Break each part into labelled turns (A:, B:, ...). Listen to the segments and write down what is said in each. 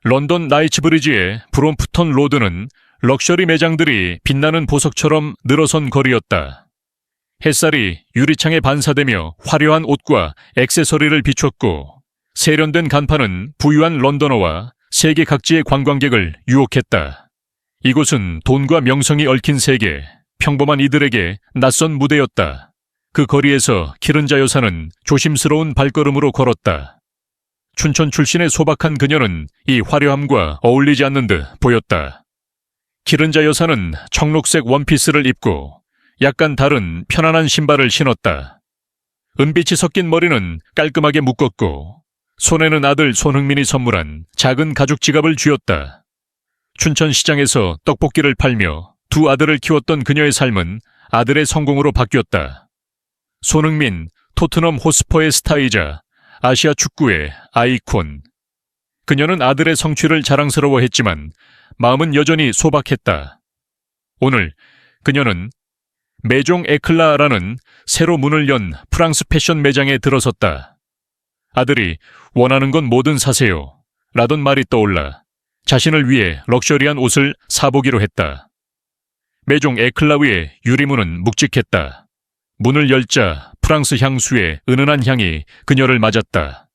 A: 런던 나이츠브리지의 브롬프턴 로드는 럭셔리 매장들이 빛나는 보석처럼 늘어선 거리였다. 햇살이 유리창에 반사되며 화려한 옷과 액세서리를 비췄고 세련된 간판은 부유한 런던어와 세계 각지의 관광객을 유혹했다. 이곳은 돈과 명성이 얽힌 세계, 평범한 이들에게 낯선 무대였다. 그 거리에서 키른자 여사는 조심스러운 발걸음으로 걸었다. 춘천 출신의 소박한 그녀는 이 화려함과 어울리지 않는 듯 보였다. 키른자 여사는 청록색 원피스를 입고 약간 다른 편안한 신발을 신었다. 은빛이 섞인 머리는 깔끔하게 묶었고 손에는 아들 손흥민이 선물한 작은 가죽 지갑을 쥐었다. 춘천시장에서 떡볶이를 팔며 두 아들을 키웠던 그녀의 삶은 아들의 성공으로 바뀌었다. 손흥민, 토트넘 호스퍼의 스타이자 아시아 축구의 아이콘. 그녀는 아들의 성취를 자랑스러워했지만 마음은 여전히 소박했다. 오늘 그녀는 메종 에클라라는 새로 문을 연 프랑스 패션 매장에 들어섰다. 아들이 원하는 건 뭐든 사세요 라던 말이 떠올라 자신을 위해 럭셔리한 옷을 사보기로 했다. 메종 에클라 위의 유리문은 묵직했다. 문을 열자 프랑스 향수의 은은한 향이 그녀를 맞았다.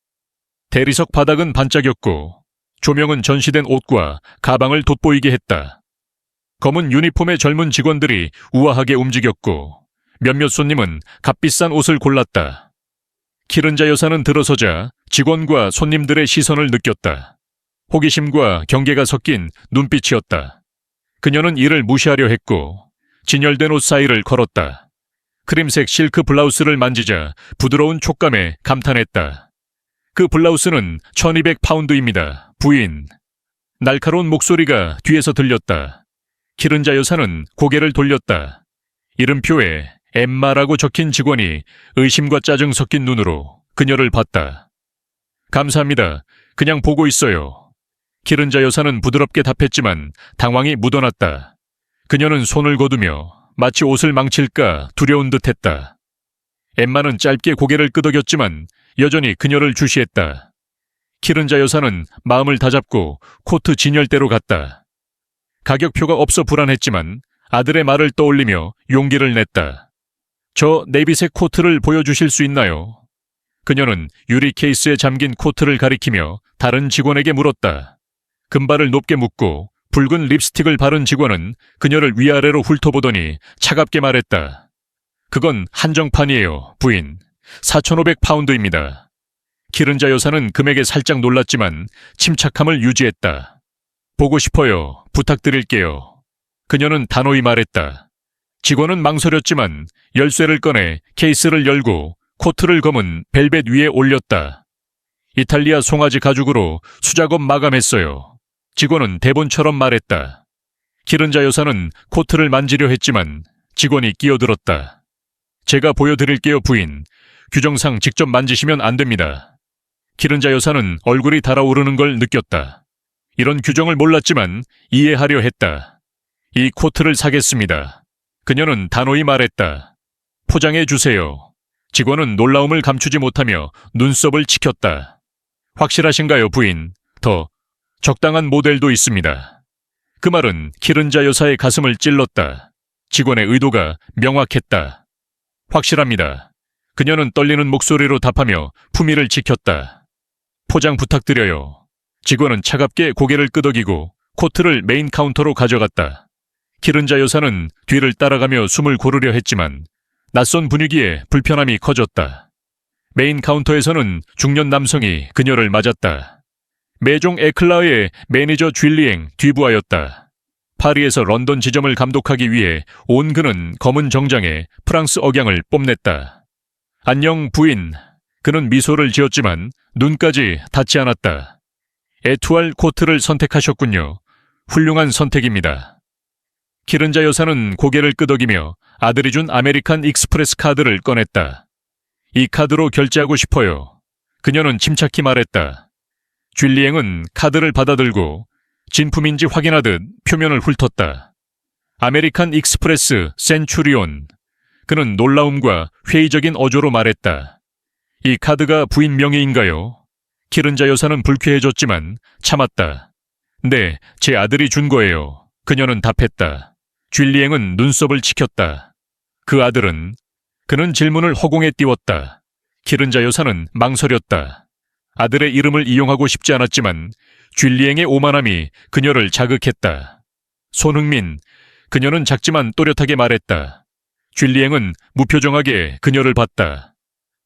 A: 대리석 바닥은 반짝였고 조명은 전시된 옷과 가방을 돋보이게 했다. 검은 유니폼의 젊은 직원들이 우아하게 움직였고 몇몇 손님은 값비싼 옷을 골랐다. 키른자 여사는 들어서자 직원과 손님들의 시선을 느꼈다. 호기심과 경계가 섞인 눈빛이었다. 그녀는 이를 무시하려 했고 진열된 옷 사이를 걸었다. 크림색 실크 블라우스를 만지자 부드러운 촉감에 감탄했다. 그 블라우스는 1200파운드입니다. 부인. 날카로운 목소리가 뒤에서 들렸다. 키른자 여사는 고개를 돌렸다. 이름표에 엠마라고 적힌 직원이 의심과 짜증 섞인 눈으로 그녀를 봤다. 감사합니다. 그냥 보고 있어요. 키른자 여사는 부드럽게 답했지만 당황이 묻어났다. 그녀는 손을 거두며 마치 옷을 망칠까 두려운 듯했다. 엠마는 짧게 고개를 끄덕였지만 여전히 그녀를 주시했다. 키른자 여사는 마음을 다잡고 코트 진열대로 갔다. 가격표가 없어 불안했지만 아들의 말을 떠올리며 용기를 냈다. 저 네비색 코트를 보여주실 수 있나요? 그녀는 유리 케이스에 잠긴 코트를 가리키며 다른 직원에게 물었다. 금발을 높게 묶고 붉은 립스틱을 바른 직원은 그녀를 위아래로 훑어보더니 차갑게 말했다. 그건 한정판이에요, 부인. 4,500파운드입니다. 키른자 여사는 금액에 살짝 놀랐지만 침착함을 유지했다. 보고 싶어요. 부탁드릴게요. 그녀는 단호히 말했다. 직원은 망설였지만 열쇠를 꺼내 케이스를 열고 코트를 검은 벨벳 위에 올렸다. 이탈리아 송아지 가죽으로 수작업 마감했어요. 직원은 대본처럼 말했다. 키른자 여사는 코트를 만지려 했지만 직원이 끼어들었다. 제가 보여드릴게요, 부인. 규정상 직접 만지시면 안 됩니다. 키른자 여사는 얼굴이 달아오르는 걸 느꼈다. 이런 규정을 몰랐지만 이해하려 했다. 이 코트를 사겠습니다. 그녀는 단호히 말했다. 포장해 주세요. 직원은 놀라움을 감추지 못하며 눈썹을 치켰다. 확실하신가요, 부인? 더 적당한 모델도 있습니다. 그 말은 키른자 여사의 가슴을 찔렀다. 직원의 의도가 명확했다. 확실합니다. 그녀는 떨리는 목소리로 답하며 품위를 지켰다. 포장 부탁드려요. 직원은 차갑게 고개를 끄덕이고 코트를 메인 카운터로 가져갔다. 키른자 여사는 뒤를 따라가며 숨을 고르려 했지만 낯선 분위기에 불편함이 커졌다. 메인 카운터에서는 중년 남성이 그녀를 맞았다. 메종 에클라의 매니저 쥘리엥 뒤부하였다. 파리에서 런던 지점을 감독하기 위해 온 그는 검은 정장에 프랑스 억양을 뽐냈다. 안녕, 부인. 그는 미소를 지었지만 눈까지 닿지 않았다. 에투알 코트를 선택하셨군요. 훌륭한 선택입니다. 키른자 여사는 고개를 끄덕이며 아들이 준 아메리칸 익스프레스 카드를 꺼냈다. 이 카드로 결제하고 싶어요. 그녀는 침착히 말했다. 쥘리엥은 카드를 받아들고 진품인지 확인하듯 표면을 훑었다. 아메리칸 익스프레스 센츄리온. 그는 놀라움과 회의적인 어조로 말했다. 이 카드가 부인 명의인가요? 키른자 여사는 불쾌해졌지만 참았다. 네, 제 아들이 준 거예요. 그녀는 답했다. 줄리앵은 눈썹을 치켰다. 그 아들은? 그는 질문을 허공에 띄웠다. 기른자 여사는 망설였다. 아들의 이름을 이용하고 싶지 않았지만 줄리앵의 오만함이 그녀를 자극했다. 손흥민, 그녀는 작지만 또렷하게 말했다. 줄리앵은 무표정하게 그녀를 봤다.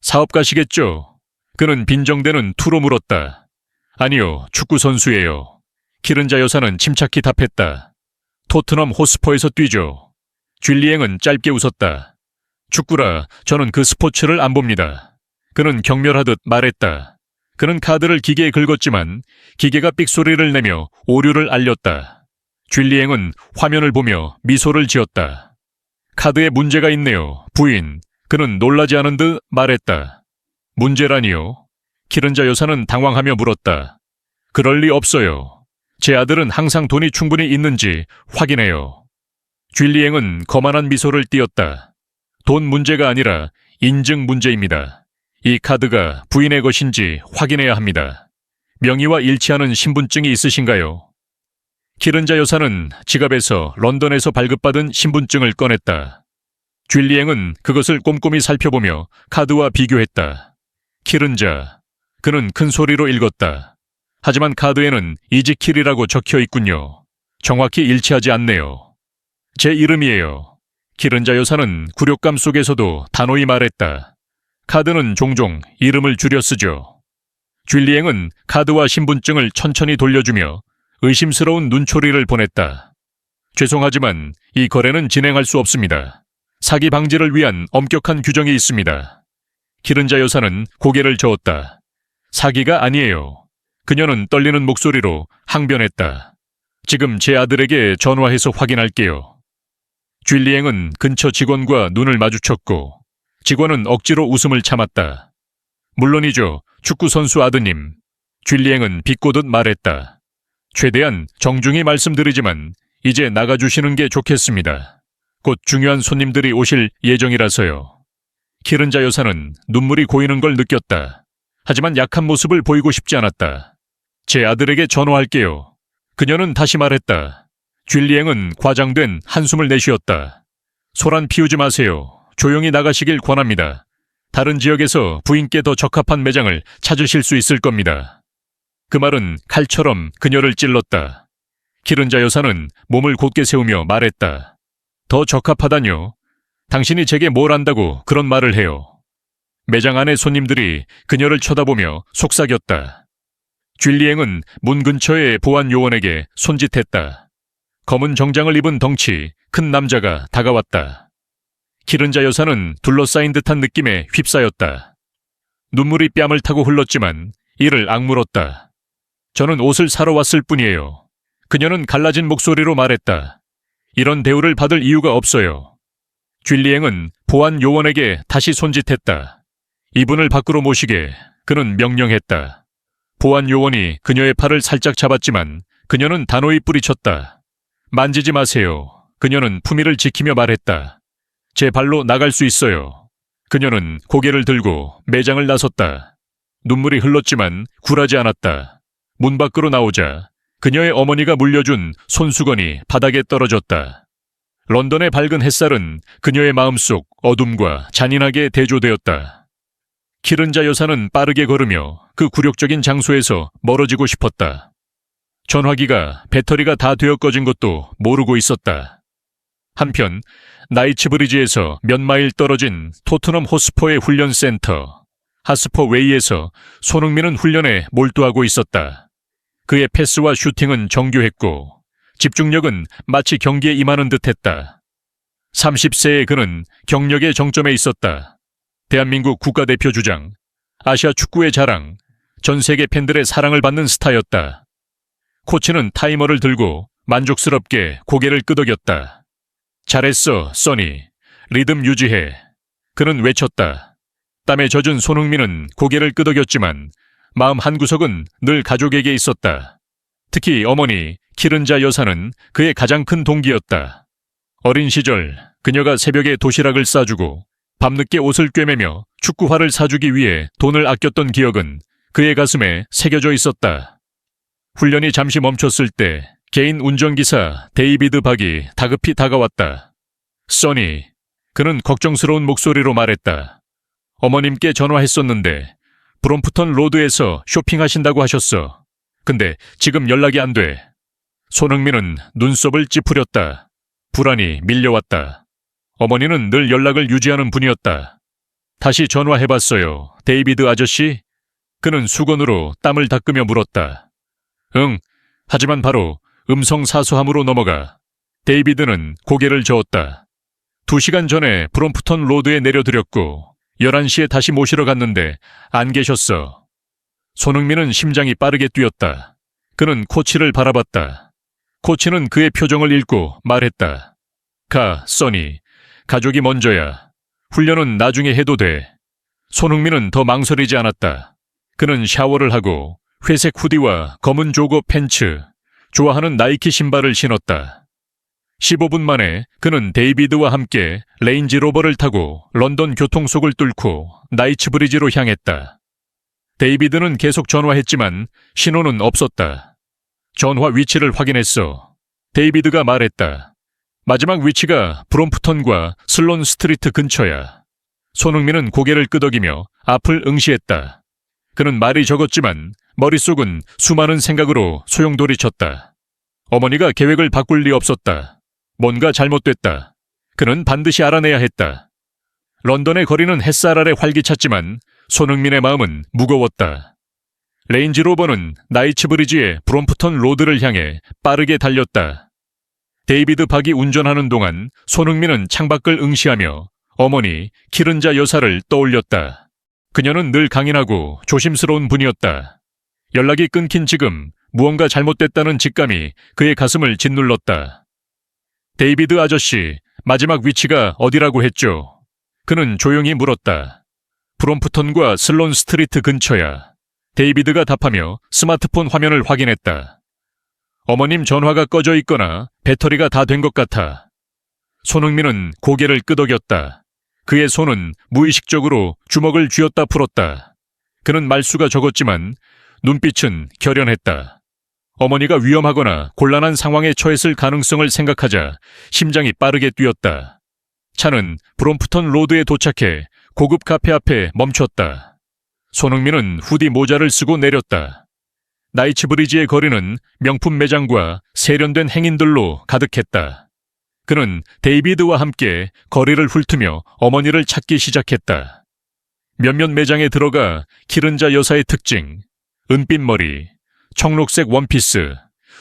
A: 사업가시겠죠? 그는 빈정대는 투로 물었다. 아니요, 축구선수예요. 기른자 여사는 침착히 답했다. 토트넘 호스퍼에서 뛰죠. 줄리앵은 짧게 웃었다. 축구라 저는 그 스포츠를 안 봅니다. 그는 경멸하듯 말했다. 그는 카드를 기계에 긁었지만 기계가 삑소리를 내며 오류를 알렸다. 줄리앵은 화면을 보며 미소를 지었다. 카드에 문제가 있네요, 부인. 그는 놀라지 않은 듯 말했다. 문제라니요? 기른자 여사는 당황하며 물었다. 그럴 리 없어요. 제 아들은 항상 돈이 충분히 있는지 확인해요. 줄리앵은 거만한 미소를 띄었다. 돈 문제가 아니라 인증 문제입니다. 이 카드가 부인의 것인지 확인해야 합니다. 명의와 일치하는 신분증이 있으신가요? 기른자 여사는 지갑에서 런던에서 발급받은 신분증을 꺼냈다. 줄리앵은 그것을 꼼꼼히 살펴보며 카드와 비교했다. 기른자, 그는 큰 소리로 읽었다. 하지만 카드에는 이지킬이라고 적혀 있군요. 정확히 일치하지 않네요. 제 이름이에요. 기른자 여사는 굴욕감 속에서도 단호히 말했다. 카드는 종종 이름을 줄여 쓰죠. 줄리앵은 카드와 신분증을 천천히 돌려주며 의심스러운 눈초리를 보냈다. 죄송하지만 이 거래는 진행할 수 없습니다. 사기 방지를 위한 엄격한 규정이 있습니다. 기른자 여사는 고개를 저었다. 사기가 아니에요. 그녀는 떨리는 목소리로 항변했다. 지금 제 아들에게 전화해서 확인할게요. 줄리앵은 근처 직원과 눈을 마주쳤고 직원은 억지로 웃음을 참았다. 물론이죠, 축구선수 아드님. 줄리앵은 비꼬듯 말했다. 최대한 정중히 말씀드리지만 이제 나가주시는 게 좋겠습니다. 곧 중요한 손님들이 오실 예정이라서요. 기른자 여사는 눈물이 고이는 걸 느꼈다. 하지만 약한 모습을 보이고 싶지 않았다. 제 아들에게 전화할게요. 그녀는 다시 말했다. 줄리앵은 과장된 한숨을 내쉬었다. 소란 피우지 마세요. 조용히 나가시길 권합니다. 다른 지역에서 부인께 더 적합한 매장을 찾으실 수 있을 겁니다. 그 말은 칼처럼 그녀를 찔렀다. 기른자 여사는 몸을 곧게 세우며 말했다. 더 적합하다뇨? 당신이 제게 뭘 안다고 그런 말을 해요. 매장 안의 손님들이 그녀를 쳐다보며 속삭였다. 줄리앵은 문 근처의 보안 요원에게 손짓했다. 검은 정장을 입은 덩치 큰 남자가 다가왔다. 기른자 여사는 둘러싸인 듯한 느낌에 휩싸였다. 눈물이 뺨을 타고 흘렀지만 이를 악물었다. 저는 옷을 사러 왔을 뿐이에요. 그녀는 갈라진 목소리로 말했다. 이런 대우를 받을 이유가 없어요. 줄리앵은 보안 요원에게 다시 손짓했다. 이분을 밖으로 모시게 그는 명령했다. 보안 요원이 그녀의 팔을 살짝 잡았지만 그녀는 단호히 뿌리쳤다. 만지지 마세요. 그녀는 품위를 지키며 말했다. 제 발로 나갈 수 있어요. 그녀는 고개를 들고 매장을 나섰다. 눈물이 흘렀지만 굴하지 않았다. 문 밖으로 나오자 그녀의 어머니가 물려준 손수건이 바닥에 떨어졌다. 런던의 밝은 햇살은 그녀의 마음속 어둠과 잔인하게 대조되었다. 기른자 여사는 빠르게 걸으며 그 굴욕적인 장소에서 멀어지고 싶었다. 전화기가 배터리가 다 되어 꺼진 것도 모르고 있었다. 한편 나이츠브리지에서 몇 마일 떨어진 토트넘 호스퍼의 훈련센터 하스퍼웨이에서 손흥민은 훈련에 몰두하고 있었다. 그의 패스와 슈팅은 정교했고 집중력은 마치 경기에 임하는 듯했다. 30세의 그는 경력의 정점에 있었다. 대한민국 국가대표 주장, 아시아 축구의 자랑, 전 세계 팬들의 사랑을 받는 스타였다. 코치는 타이머를 들고 만족스럽게 고개를 끄덕였다. 잘했어, 써니. 리듬 유지해. 그는 외쳤다. 땀에 젖은 손흥민은 고개를 끄덕였지만 마음 한구석은 늘 가족에게 있었다. 특히 어머니 기른자 여사는 그의 가장 큰 동기였다. 어린 시절 그녀가 새벽에 도시락을 싸주고 밤늦게 옷을 꿰매며 축구화를 사주기 위해 돈을 아꼈던 기억은 그의 가슴에 새겨져 있었다. 훈련이 잠시 멈췄을 때 개인 운전기사 데이비드 박이 다급히 다가왔다. 써니, 그는 걱정스러운 목소리로 말했다. 어머님께 전화했었는데 브롬프턴 로드에서 쇼핑하신다고 하셨어. 근데 지금 연락이 안 돼. 손흥민은 눈썹을 찌푸렸다. 불안이 밀려왔다. 어머니는 늘 연락을 유지하는 분이었다. 다시 전화해봤어요, 데이비드 아저씨? 그는 수건으로 땀을 닦으며 물었다. 응, 하지만 바로 음성 사소함으로 넘어가. 데이비드는 고개를 저었다. 2시간 전에 브롬프턴 로드에 내려드렸고 11시에 다시 모시러 갔는데 안 계셨어. 손흥민은 심장이 빠르게 뛰었다. 그는 코치를 바라봤다. 코치는 그의 표정을 읽고 말했다. 가, 써니. 가족이 먼저야. 훈련은 나중에 해도 돼. 손흥민은 더 망설이지 않았다. 그는 샤워를 하고 회색 후디와 검은 조거 팬츠, 좋아하는 나이키 신발을 신었다. 15분 만에 그는 데이비드와 함께 레인지로버를 타고 런던 교통속을 뚫고 나이츠브리지로 향했다. 데이비드는 계속 전화했지만 신호는 없었다. 전화 위치를 확인했어. 데이비드가 말했다. 마지막 위치가 브롬프턴과 슬론 스트리트 근처야. 손흥민은 고개를 끄덕이며 앞을 응시했다. 그는 말이 적었지만 머릿속은 수많은 생각으로 소용돌이쳤다. 어머니가 계획을 바꿀 리 없었다. 뭔가 잘못됐다. 그는 반드시 알아내야 했다. 런던의 거리는 햇살 아래 활기찼지만 손흥민의 마음은 무거웠다. 레인지로버는 나이츠브리지의 브롬프턴 로드를 향해 빠르게 달렸다. 데이비드 박이 운전하는 동안 손흥민은 창밖을 응시하며 어머니 키른자 여사를 떠올렸다. 그녀는 늘 강인하고 조심스러운 분이었다. 연락이 끊긴 지금 무언가 잘못됐다는 직감이 그의 가슴을 짓눌렀다. 데이비드 아저씨, 마지막 위치가 어디라고 했죠? 그는 조용히 물었다. 브롬프턴과 슬론 스트리트 근처야. 데이비드가 답하며 스마트폰 화면을 확인했다. 어머님 전화가 꺼져 있거나 배터리가 다 된 것 같아. 손흥민은 고개를 끄덕였다. 그의 손은 무의식적으로 주먹을 쥐었다 풀었다. 그는 말수가 적었지만 눈빛은 결연했다. 어머니가 위험하거나 곤란한 상황에 처했을 가능성을 생각하자 심장이 빠르게 뛰었다. 차는 브롬프턴 로드에 도착해 고급 카페 앞에 멈췄다. 손흥민은 후디 모자를 쓰고 내렸다. 나이츠브리지의 거리는 명품 매장과 세련된 행인들로 가득했다. 그는 데이비드와 함께 거리를 훑으며 어머니를 찾기 시작했다. 몇몇 매장에 들어가 키른자 여사의 특징, 은빛 머리, 청록색 원피스,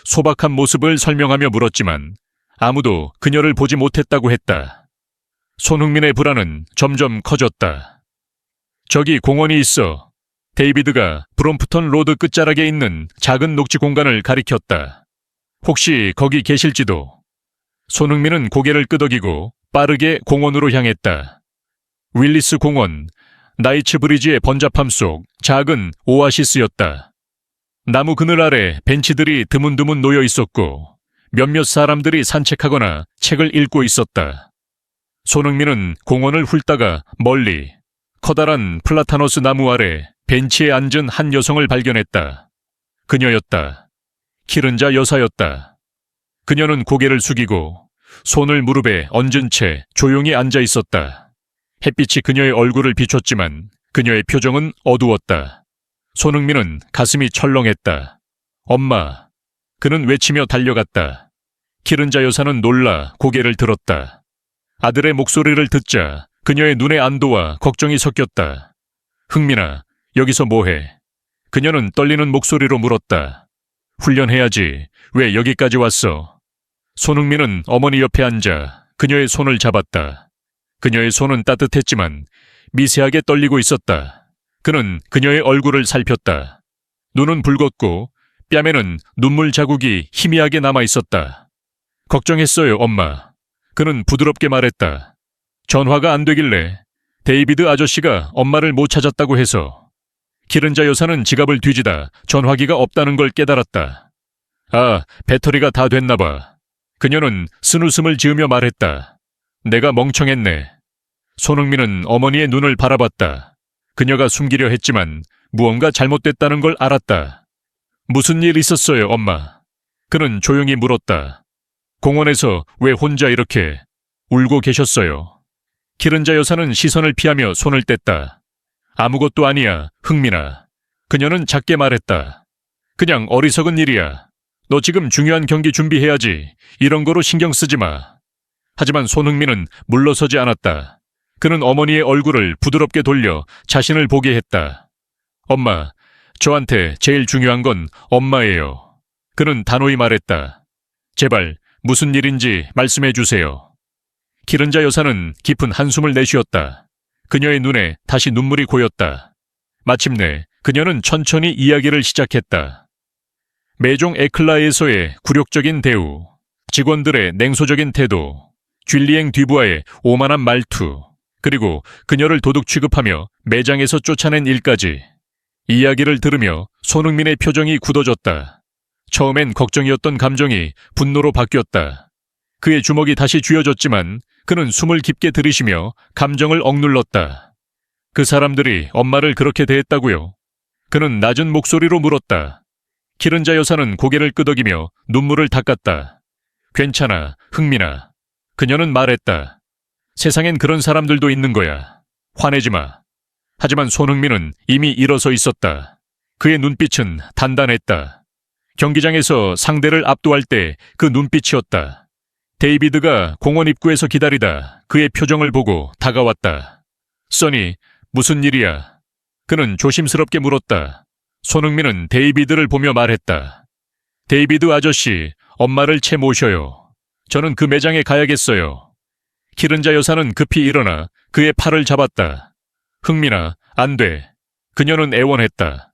A: 소박한 모습을 설명하며 물었지만 아무도 그녀를 보지 못했다고 했다. 손흥민의 불안은 점점 커졌다. 저기 공원이 있어. 데이비드가 브롬프턴 로드 끝자락에 있는 작은 녹지 공간을 가리켰다. 혹시 거기 계실지도. 손흥민은 고개를 끄덕이고 빠르게 공원으로 향했다. 윌리스 공원, 나이츠브리지의 번잡함 속 작은 오아시스였다. 나무 그늘 아래 벤치들이 드문드문 놓여 있었고 몇몇 사람들이 산책하거나 책을 읽고 있었다. 손흥민은 공원을 훑다가 멀리 커다란 플라타너스 나무 아래 벤치에 앉은 한 여성을 발견했다. 그녀였다. 키른자 여사였다. 그녀는 고개를 숙이고 손을 무릎에 얹은 채 조용히 앉아 있었다. 햇빛이 그녀의 얼굴을 비췄지만 그녀의 표정은 어두웠다. 손흥민은 가슴이 철렁했다. 엄마. 그는 외치며 달려갔다. 키른자 여사는 놀라 고개를 들었다. 아들의 목소리를 듣자 그녀의 눈에 안도와 걱정이 섞였다. 흥민아, 여기서 뭐해? 그녀는 떨리는 목소리로 물었다. 훈련해야지. 왜 여기까지 왔어? 손흥민은 어머니 옆에 앉아 그녀의 손을 잡았다. 그녀의 손은 따뜻했지만 미세하게 떨리고 있었다. 그는 그녀의 얼굴을 살폈다. 눈은 붉었고 뺨에는 눈물 자국이 희미하게 남아 있었다. 걱정했어요, 엄마. 그는 부드럽게 말했다. 전화가 안 되길래 데이비드 아저씨가 엄마를 못 찾았다고 해서. 키른자 여사는 지갑을 뒤지다 전화기가 없다는 걸 깨달았다. 아, 배터리가 다 됐나 봐. 그녀는 쓴웃음을 지으며 말했다. 내가 멍청했네. 손흥민은 어머니의 눈을 바라봤다. 그녀가 숨기려 했지만 무언가 잘못됐다는 걸 알았다. 무슨 일 있었어요, 엄마? 그는 조용히 물었다. 공원에서 왜 혼자 이렇게 울고 계셨어요? 기른자 여사는 시선을 피하며 손을 뗐다. 아무것도 아니야, 흥민아. 그녀는 작게 말했다. 그냥 어리석은 일이야. 너 지금 중요한 경기 준비해야지. 이런 거로 신경 쓰지 마. 하지만 손흥민은 물러서지 않았다. 그는 어머니의 얼굴을 부드럽게 돌려 자신을 보게 했다. 엄마, 저한테 제일 중요한 건 엄마예요. 그는 단호히 말했다. 제발 무슨 일인지 말씀해 주세요. 기른자 여사는 깊은 한숨을 내쉬었다. 그녀의 눈에 다시 눈물이 고였다. 마침내 그녀는 천천히 이야기를 시작했다. 메종 에클라에서의 굴욕적인 대우, 직원들의 냉소적인 태도, 쥘리앵 듀부아의 오만한 말투, 그리고 그녀를 도둑 취급하며 매장에서 쫓아낸 일까지. 이야기를 들으며 손흥민의 표정이 굳어졌다. 처음엔 걱정이었던 감정이 분노로 바뀌었다. 그의 주먹이 다시 쥐어졌지만 그는 숨을 깊게 들이쉬며 감정을 억눌렀다. 그 사람들이 엄마를 그렇게 대했다고요? 그는 낮은 목소리로 물었다. 기른자 여사는 고개를 끄덕이며 눈물을 닦았다. 괜찮아, 흥민아. 그녀는 말했다. 세상엔 그런 사람들도 있는 거야. 화내지 마. 하지만 손흥민은 이미 일어서 있었다. 그의 눈빛은 단단했다. 경기장에서 상대를 압도할 때 그 눈빛이었다. 데이비드가 공원 입구에서 기다리다 그의 표정을 보고 다가왔다. 써니, 무슨 일이야? 그는 조심스럽게 물었다. 손흥민은 데이비드를 보며 말했다. 데이비드 아저씨, 엄마를 채 모셔요. 저는 그 매장에 가야겠어요. 기른자 여사는 급히 일어나 그의 팔을 잡았다. 흥민아, 안 돼. 그녀는 애원했다.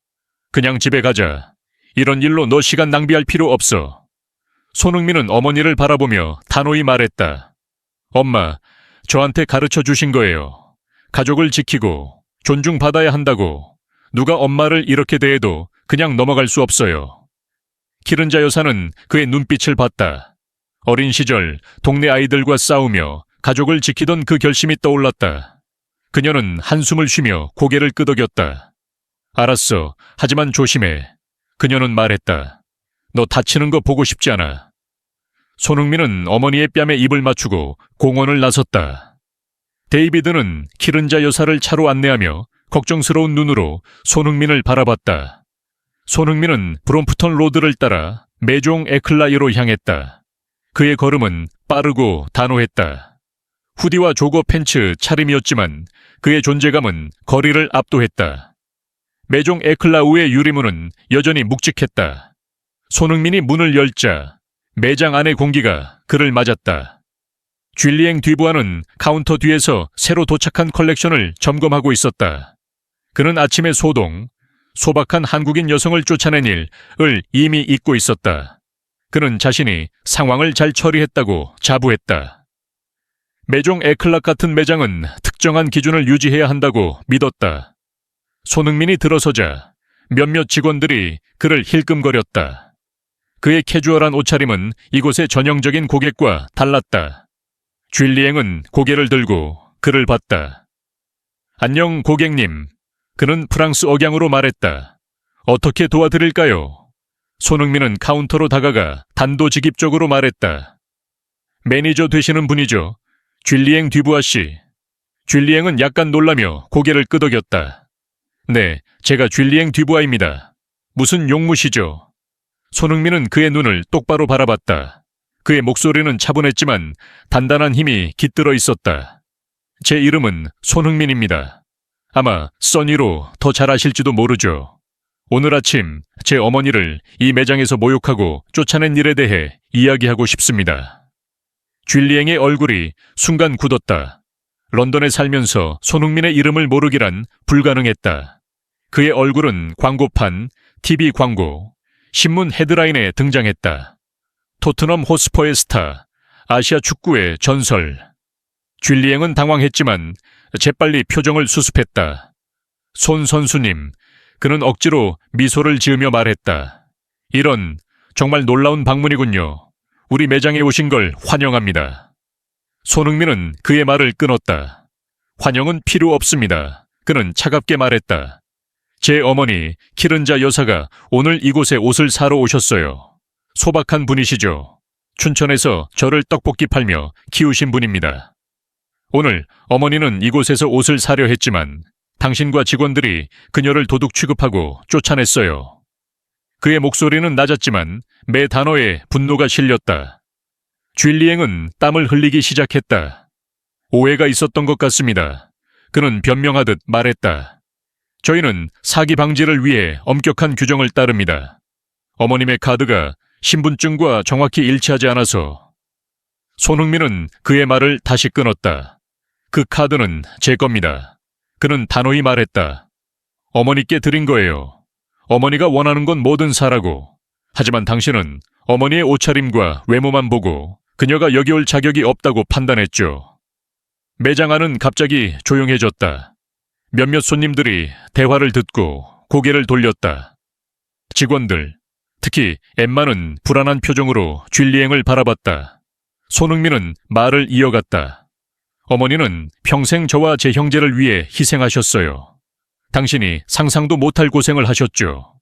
A: 그냥 집에 가자. 이런 일로 너 시간 낭비할 필요 없어. 손흥민은 어머니를 바라보며 단호히 말했다. 엄마, 저한테 가르쳐 주신 거예요. 가족을 지키고 존중받아야 한다고. 누가 엄마를 이렇게 대해도 그냥 넘어갈 수 없어요. 기른자 여사는 그의 눈빛을 봤다. 어린 시절 동네 아이들과 싸우며 가족을 지키던 그 결심이 떠올랐다. 그녀는 한숨을 쉬며 고개를 끄덕였다. 알았어. 하지만 조심해. 그녀는 말했다. 너 다치는 거 보고 싶지 않아. 손흥민은 어머니의 뺨에 입을 맞추고 공원을 나섰다. 데이비드는 기른자 여사를 차로 안내하며 걱정스러운 눈으로 손흥민을 바라봤다. 손흥민은 브롬프턴 로드를 따라 메종 에클라이로 향했다. 그의 걸음은 빠르고 단호했다. 후디와 조거 팬츠 차림이었지만 그의 존재감은 거리를 압도했다. 메종 에클라우의 유리문은 여전히 묵직했다. 손흥민이 문을 열자 매장 안의 공기가 그를 맞았다. 쥘리앵 듀부아는 카운터 뒤에서 새로 도착한 컬렉션을 점검하고 있었다. 그는 아침의 소박한 한국인 여성을 쫓아낸 일을 이미 잊고 있었다. 그는 자신이 상황을 잘 처리했다고 자부했다. 메종 에클락 같은 매장은 특정한 기준을 유지해야 한다고 믿었다. 손흥민이 들어서자 몇몇 직원들이 그를 힐끔거렸다. 그의 캐주얼한 옷차림은 이곳의 전형적인 고객과 달랐다. 쥘리앵은 고개를 들고 그를 봤다. 안녕, 고객님. 그는 프랑스 억양으로 말했다. 어떻게 도와드릴까요? 손흥민은 카운터로 다가가 단도직입적으로 말했다. 매니저 되시는 분이죠. 쥘리앵 듀부아 씨. 쥘리앵은 약간 놀라며 고개를 끄덕였다. 네, 제가 쥘리앵 듀부아입니다. 무슨 용무시죠? 손흥민은 그의 눈을 똑바로 바라봤다. 그의 목소리는 차분했지만 단단한 힘이 깃들어 있었다. 제 이름은 손흥민입니다. 아마 써니로 더 잘 아실지도 모르죠. 오늘 아침 제 어머니를 이 매장에서 모욕하고 쫓아낸 일에 대해 이야기하고 싶습니다. 쥘리앵의 얼굴이 순간 굳었다. 런던에 살면서 손흥민의 이름을 모르기란 불가능했다. 그의 얼굴은 광고판, TV 광고, 신문 헤드라인에 등장했다. 토트넘 호스퍼의 스타, 아시아 축구의 전설. 쥘리앵은 당황했지만 재빨리 표정을 수습했다. 손 선수님, 그는 억지로 미소를 지으며 말했다. 이런 정말 놀라운 방문이군요. 우리 매장에 오신 걸 환영합니다. 손흥민은 그의 말을 끊었다. 환영은 필요 없습니다. 그는 차갑게 말했다. 제 어머니 키른자 여사가 오늘 이곳에 옷을 사러 오셨어요. 소박한 분이시죠. 춘천에서 저를 떡볶이 팔며 키우신 분입니다. 오늘 어머니는 이곳에서 옷을 사려 했지만 당신과 직원들이 그녀를 도둑 취급하고 쫓아냈어요. 그의 목소리는 낮았지만 매 단어에 분노가 실렸다. 쥘리앵은 땀을 흘리기 시작했다. 오해가 있었던 것 같습니다. 그는 변명하듯 말했다. 저희는 사기 방지를 위해 엄격한 규정을 따릅니다. 어머님의 카드가 신분증과 정확히 일치하지 않아서. 손흥민은 그의 말을 다시 끊었다. 그 카드는 제 겁니다. 그는 단호히 말했다. 어머니께 드린 거예요. 어머니가 원하는 건 뭐든 사라고. 하지만 당신은 어머니의 옷차림과 외모만 보고 그녀가 여기 올 자격이 없다고 판단했죠. 매장 안은 갑자기 조용해졌다. 몇몇 손님들이 대화를 듣고 고개를 돌렸다. 직원들, 특히 엠마는 불안한 표정으로 쥘리앵을 바라봤다. 손흥민은 말을 이어갔다. 어머니는 평생 저와 제 형제를 위해 희생하셨어요. 당신이 상상도 못할 고생을 하셨죠.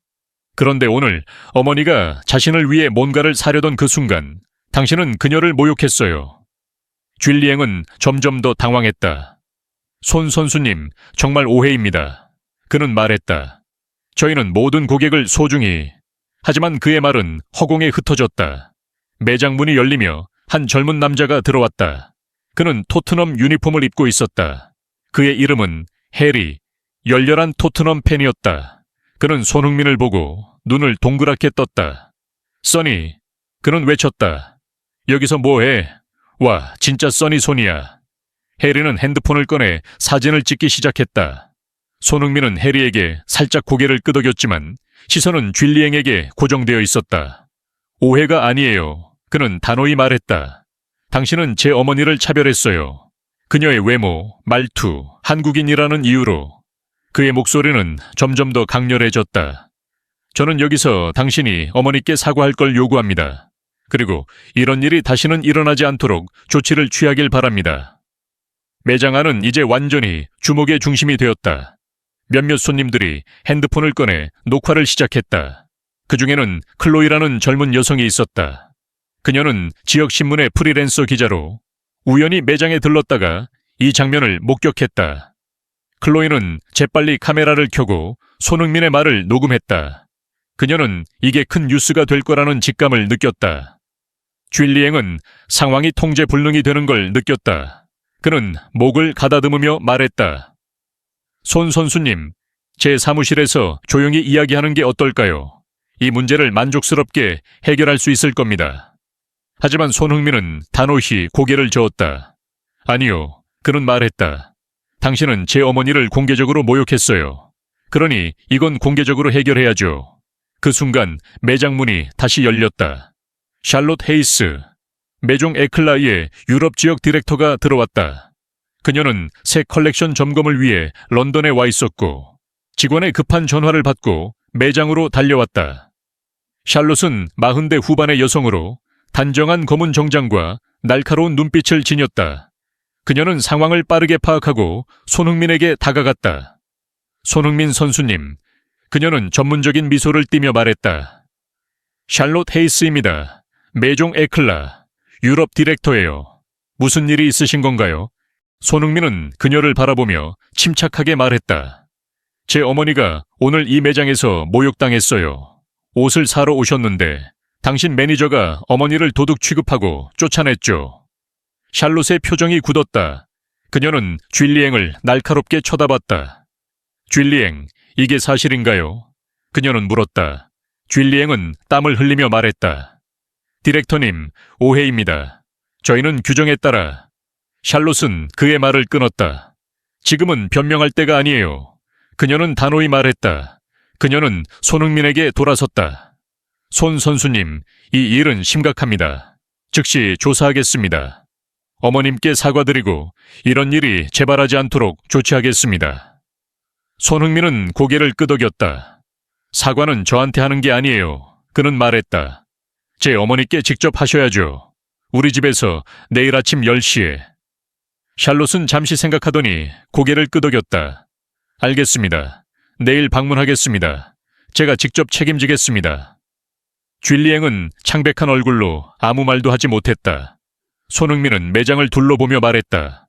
A: 그런데 오늘 어머니가 자신을 위해 뭔가를 사려던 그 순간 당신은 그녀를 모욕했어요. 쥘리앵은 점점 더 당황했다. 손 선수님, 정말 오해입니다. 그는 말했다. 저희는 모든 고객을 소중히. 하지만 그의 말은 허공에 흩어졌다. 매장 문이 열리며 한 젊은 남자가 들어왔다. 그는 토트넘 유니폼을 입고 있었다. 그의 이름은 해리, 열렬한 토트넘 팬이었다. 그는 손흥민을 보고 눈을 동그랗게 떴다. 써니, 그는 외쳤다. 여기서 뭐해? 와, 진짜 써니 손이야. 해리는 핸드폰을 꺼내 사진을 찍기 시작했다. 손흥민은 해리에게 살짝 고개를 끄덕였지만 시선은 쥘리앵에게 고정되어 있었다. 오해가 아니에요. 그는 단호히 말했다. 당신은 제 어머니를 차별했어요. 그녀의 외모, 말투, 한국인이라는 이유로. 그의 목소리는 점점 더 강렬해졌다. 저는 여기서 당신이 어머니께 사과할 걸 요구합니다. 그리고 이런 일이 다시는 일어나지 않도록 조치를 취하길 바랍니다. 매장 안은 이제 완전히 주목의 중심이 되었다. 몇몇 손님들이 핸드폰을 꺼내 녹화를 시작했다. 그 중에는 클로이라는 젊은 여성이 있었다. 그녀는 지역신문의 프리랜서 기자로 우연히 매장에 들렀다가 이 장면을 목격했다. 클로이는 재빨리 카메라를 켜고 손흥민의 말을 녹음했다. 그녀는 이게 큰 뉴스가 될 거라는 직감을 느꼈다. 쥘리앵은 상황이 통제 불능이 되는 걸 느꼈다. 그는 목을 가다듬으며 말했다. 손 선수님, 제 사무실에서 조용히 이야기하는 게 어떨까요? 이 문제를 만족스럽게 해결할 수 있을 겁니다. 하지만 손흥민은 단호히 고개를 저었다. 아니요, 그는 말했다. 당신은 제 어머니를 공개적으로 모욕했어요. 그러니 이건 공개적으로 해결해야죠. 그 순간 매장 문이 다시 열렸다. 샬롯 헤이스, 메종 에클라이의 유럽 지역 디렉터가 들어왔다. 그녀는 새 컬렉션 점검을 위해 런던에 와 있었고 직원의 급한 전화를 받고 매장으로 달려왔다. 샬롯은 40대 후반의 여성으로 단정한 검은 정장과 날카로운 눈빛을 지녔다. 그녀는 상황을 빠르게 파악하고 손흥민에게 다가갔다. 손흥민 선수님, 그녀는 전문적인 미소를 띠며 말했다. 샬롯 헤이스입니다. 메종 에클라, 유럽 디렉터예요. 무슨 일이 있으신 건가요? 손흥민은 그녀를 바라보며 침착하게 말했다. 제 어머니가 오늘 이 매장에서 모욕당했어요. 옷을 사러 오셨는데 당신 매니저가 어머니를 도둑 취급하고 쫓아냈죠. 샬롯의 표정이 굳었다. 그녀는 쥘리앵을 날카롭게 쳐다봤다. 쥘리앵, 이게 사실인가요? 그녀는 물었다. 쥘리앵은 땀을 흘리며 말했다. 디렉터님, 오해입니다. 저희는 규정에 따라. 샬롯은 그의 말을 끊었다. 지금은 변명할 때가 아니에요. 그녀는 단호히 말했다. 그녀는 손흥민에게 돌아섰다. 손 선수님, 이 일은 심각합니다. 즉시 조사하겠습니다. 어머님께 사과드리고 이런 일이 재발하지 않도록 조치하겠습니다. 손흥민은 고개를 끄덕였다. 사과는 저한테 하는 게 아니에요. 그는 말했다. 제 어머니께 직접 하셔야죠. 우리 집에서 내일 아침 10시에. 샬롯은 잠시 생각하더니 고개를 끄덕였다. 알겠습니다. 내일 방문하겠습니다. 제가 직접 책임지겠습니다. 쥘리앵은 창백한 얼굴로 아무 말도 하지 못했다. 손흥민은 매장을 둘러보며 말했다.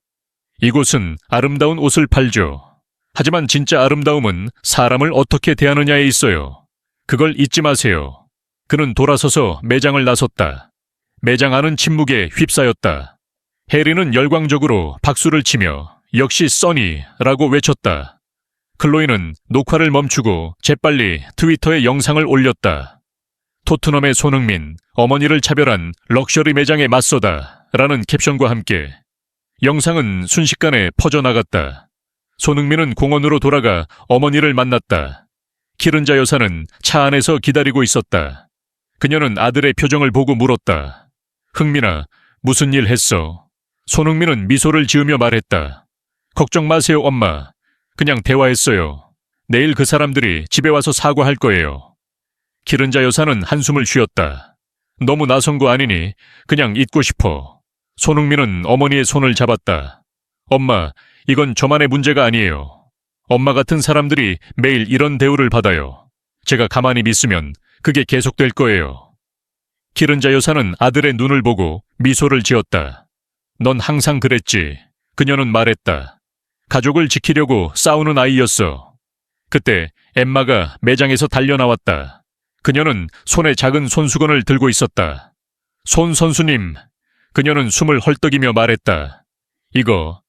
A: 이곳은 아름다운 옷을 팔죠. 하지만 진짜 아름다움은 사람을 어떻게 대하느냐에 있어요. 그걸 잊지 마세요. 그는 돌아서서 매장을 나섰다. 매장 안은 침묵에 휩싸였다. 해리는 열광적으로 박수를 치며 역시 써니라고 외쳤다. 클로이는 녹화를 멈추고 재빨리 트위터에 영상을 올렸다. 토트넘의 손흥민, 어머니를 차별한 럭셔리 매장에 맞서다 라는 캡션과 함께 영상은 순식간에 퍼져나갔다. 손흥민은 공원으로 돌아가 어머니를 만났다. 키른자 여사는 차 안에서 기다리고 있었다. 그녀는 아들의 표정을 보고 물었다. 흥민아, 무슨 일 했어? 손흥민은 미소를 지으며 말했다. 걱정 마세요, 엄마. 그냥 대화했어요. 내일 그 사람들이 집에 와서 사과할 거예요. 키른자 여사는 한숨을 쉬었다. 너무 나선 거 아니니 그냥 잊고 싶어. 손흥민은 어머니의 손을 잡았다. 엄마, 이건 저만의 문제가 아니에요. 엄마 같은 사람들이 매일 이런 대우를 받아요. 제가 가만히 있으면 그게 계속될 거예요. 키른자 여사는 아들의 눈을 보고 미소를 지었다. 넌 항상 그랬지. 그녀는 말했다. 가족을 지키려고 싸우는 아이였어. 그때 엠마가 매장에서 달려나왔다. 그녀는 손에 작은 손수건을 들고 있었다. 손 선수님. 그녀는 숨을 헐떡이며 말했다. 이거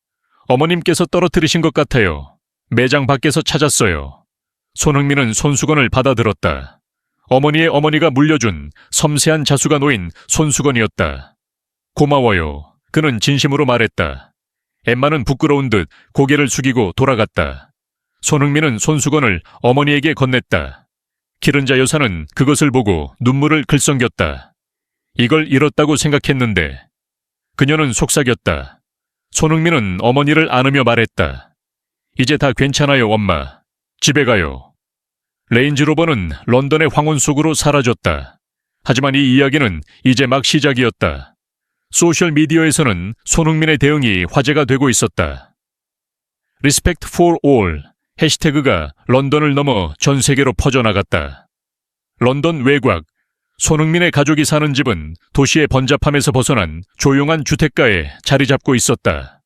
A: 어머님께서 떨어뜨리신 것 같아요. 매장 밖에서 찾았어요. 손흥민은 손수건을 받아들었다. 어머니의 어머니가 물려준 섬세한 자수가 놓인 손수건이었다. 고마워요. 그는 진심으로 말했다. 엠마는 부끄러운 듯 고개를 숙이고 돌아갔다. 손흥민은 손수건을 어머니에게 건넸다. 키른자 여사는 그것을 보고 눈물을 글썽겼다. 이걸 잃었다고 생각했는데. 그녀는 속삭였다. 손흥민은 어머니를 안으며 말했다. 이제 다 괜찮아요, 엄마. 집에 가요. 레인지로버는 런던의 황혼 속으로 사라졌다. 하지만 이 이야기는 이제 막 시작이었다. 소셜미디어에서는 손흥민의 대응이 화제가 되고 있었다. Respect for all 해시태그가 런던을 넘어 전 세계로 퍼져나갔다. 런던 외곽, 손흥민의 가족이 사는 집은 도시의 번잡함에서 벗어난 조용한 주택가에 자리 잡고 있었다.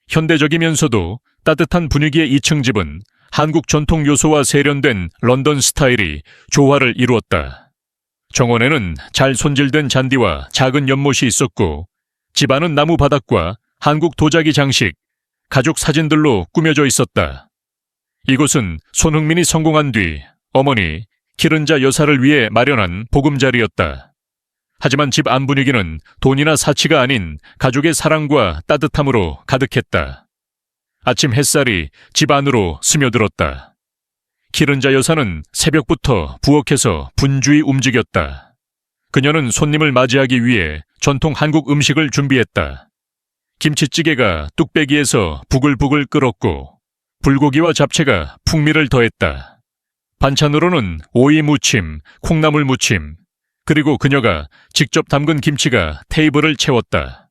A: 현대적이면서도 따뜻한 분위기의 2층 집은 한국 전통 요소와 세련된 런던 스타일이 조화를 이루었다. 정원에는 잘 손질된 잔디와 작은 연못이 있었고 집 안은 나무 바닥과 한국 도자기 장식, 가족 사진들로 꾸며져 있었다. 이곳은 손흥민이 성공한 뒤 어머니 키른자 여사를 위해 마련한 보금자리였다. 하지만 집 안 분위기는 돈이나 사치가 아닌 가족의 사랑과 따뜻함으로 가득했다. 아침 햇살이 집 안으로 스며들었다. 키른자 여사는 새벽부터 부엌에서 분주히 움직였다. 그녀는 손님을 맞이하기 위해 전통 한국 음식을 준비했다. 김치찌개가 뚝배기에서 부글부글 끓었고 불고기와 잡채가 풍미를 더했다. 반찬으로는 오이 무침, 콩나물 무침, 그리고 그녀가 직접 담근 김치가 테이블을 채웠다.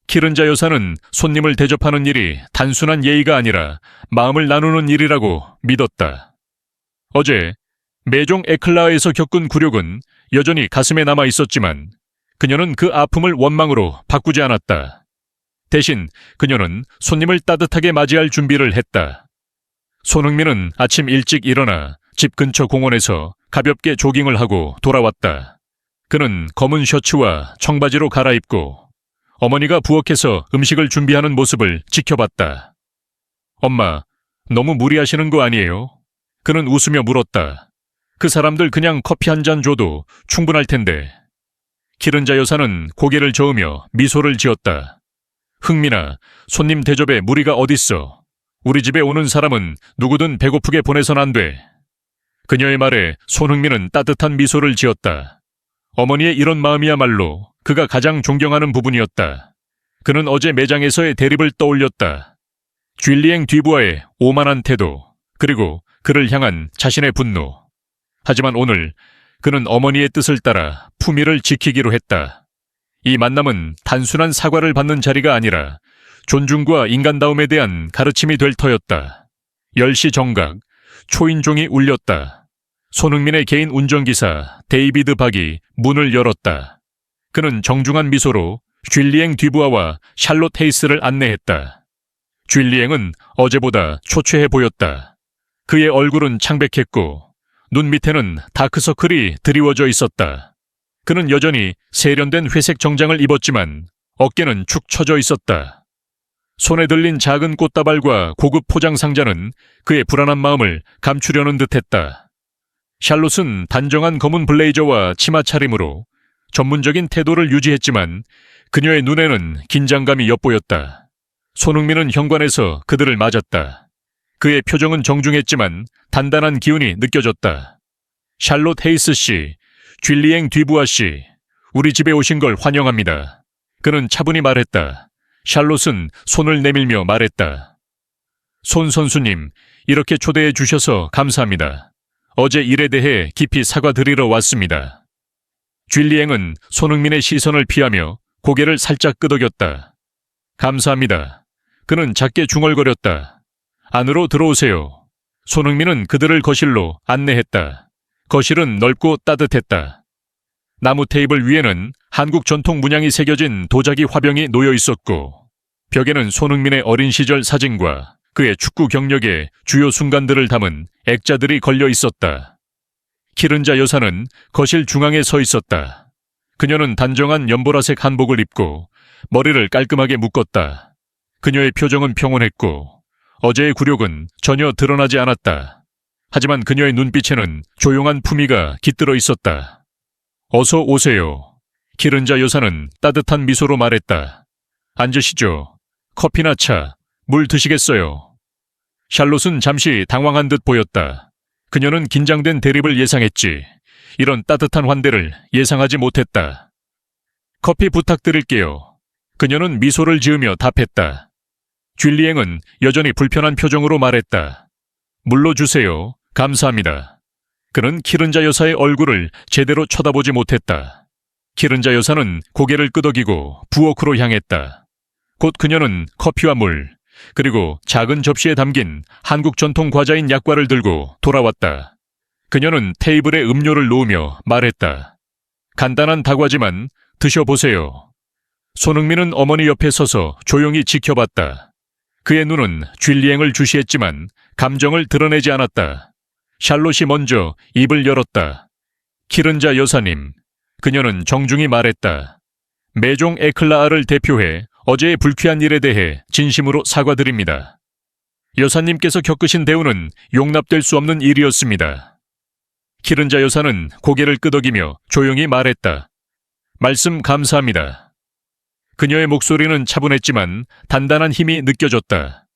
A: 키른자 여사는 손님을 대접하는 일이 단순한 예의가 아니라 마음을 나누는 일이라고 믿었다. 어제 메종 에클라에서 겪은 굴욕은 여전히 가슴에 남아 있었지만 그녀는 그 아픔을 원망으로 바꾸지 않았다. 대신 그녀는 손님을 따뜻하게 맞이할 준비를 했다. 손흥민은 아침 일찍 일어나 집 근처 공원에서 가볍게 조깅을 하고 돌아왔다. 그는 검은 셔츠와 청바지로 갈아입고 어머니가 부엌에서 음식을 준비하는 모습을 지켜봤다. 엄마, 너무 무리하시는 거 아니에요? 그는 웃으며 물었다. 그 사람들 그냥 커피 한 잔 줘도 충분할 텐데. 키른자 여사는 고개를 저으며 미소를 지었다. 흥민아, 손님 대접에 무리가 어딨어. 우리 집에 오는 사람은 누구든 배고프게 보내선 안 돼. 그녀의 말에 손흥민은 따뜻한 미소를 지었다. 어머니의 이런 마음이야말로 그가 가장 존경하는 부분이었다. 그는 어제 매장에서의 대립을 떠올렸다. 쥘리앵 뒤부아의 오만한 태도, 그리고 그를 향한 자신의 분노. 하지만 오늘 그는 어머니의 뜻을 따라 품위를 지키기로 했다. 이 만남은 단순한 사과를 받는 자리가 아니라 존중과 인간다움에 대한 가르침이 될 터였다. 10시 정각, 초인종이 울렸다. 손흥민의 개인 운전기사 데이비드 박이 문을 열었다. 그는 정중한 미소로 쥘리앵 듀부아와 샬롯 헤이스를 안내했다. 쥘리앵은 어제보다 초췌해 보였다. 그의 얼굴은 창백했고 눈 밑에는 다크서클이 드리워져 있었다. 그는 여전히 세련된 회색 정장을 입었지만 어깨는 축 처져 있었다. 손에 들린 작은 꽃다발과 고급 포장 상자는 그의 불안한 마음을 감추려는 듯했다. 샬롯은 단정한 검은 블레이저와 치마 차림으로 전문적인 태도를 유지했지만 그녀의 눈에는 긴장감이 엿보였다. 손흥민은 현관에서 그들을 맞았다. 그의 표정은 정중했지만 단단한 기운이 느껴졌다. 샬롯 헤이스 씨, 쥘리앵 듀부아 씨, 우리 집에 오신 걸 환영합니다. 그는 차분히 말했다. 샬롯은 손을 내밀며 말했다. 손 선수님, 이렇게 초대해 주셔서 감사합니다. 어제 일에 대해 깊이 사과드리러 왔습니다. 쥘리앵은 손흥민의 시선을 피하며 고개를 살짝 끄덕였다. 감사합니다. 그는 작게 중얼거렸다. 안으로 들어오세요. 손흥민은 그들을 거실로 안내했다. 거실은 넓고 따뜻했다. 나무 테이블 위에는 한국 전통 문양이 새겨진 도자기 화병이 놓여 있었고 벽에는 손흥민의 어린 시절 사진과 그의 축구 경력의 주요 순간들을 담은 액자들이 걸려 있었다. 키른자 여사는 거실 중앙에 서 있었다. 그녀는 단정한 연보라색 한복을 입고 머리를 깔끔하게 묶었다. 그녀의 표정은 평온했고 어제의 굴욕은 전혀 드러나지 않았다. 하지만 그녀의 눈빛에는 조용한 품위가 깃들어 있었다. 어서 오세요. 키른자 여사는 따뜻한 미소로 말했다. 앉으시죠. 커피나 차, 물 드시겠어요? 샬롯은 잠시 당황한 듯 보였다. 그녀는 긴장된 대립을 예상했지. 이런 따뜻한 환대를 예상하지 못했다. 커피 부탁드릴게요. 그녀는 미소를 지으며 답했다. 쥘리앵은 여전히 불편한 표정으로 말했다. 물로 주세요. 감사합니다. 그는 키른자 여사의 얼굴을 제대로 쳐다보지 못했다. 키른자 여사는 고개를 끄덕이고 부엌으로 향했다. 곧 그녀는 커피와 물, 그리고 작은 접시에 담긴 한국 전통 과자인 약과를 들고 돌아왔다. 그녀는 테이블에 음료를 놓으며 말했다. 간단한 다과지만 드셔보세요. 손흥민은 어머니 옆에 서서 조용히 지켜봤다. 그의 눈은 쥘리앵을 주시했지만 감정을 드러내지 않았다. 샬롯이 먼저 입을 열었다. 키른자 여사님, 그녀는 정중히 말했다. 메종 에클라아를 대표해 어제의 불쾌한 일에 대해 진심으로 사과드립니다. 여사님께서 겪으신 대우는 용납될 수 없는 일이었습니다. 키른자 여사는 고개를 끄덕이며 조용히 말했다. 말씀 감사합니다. 그녀의 목소리는 차분했지만 단단한 힘이 느껴졌다.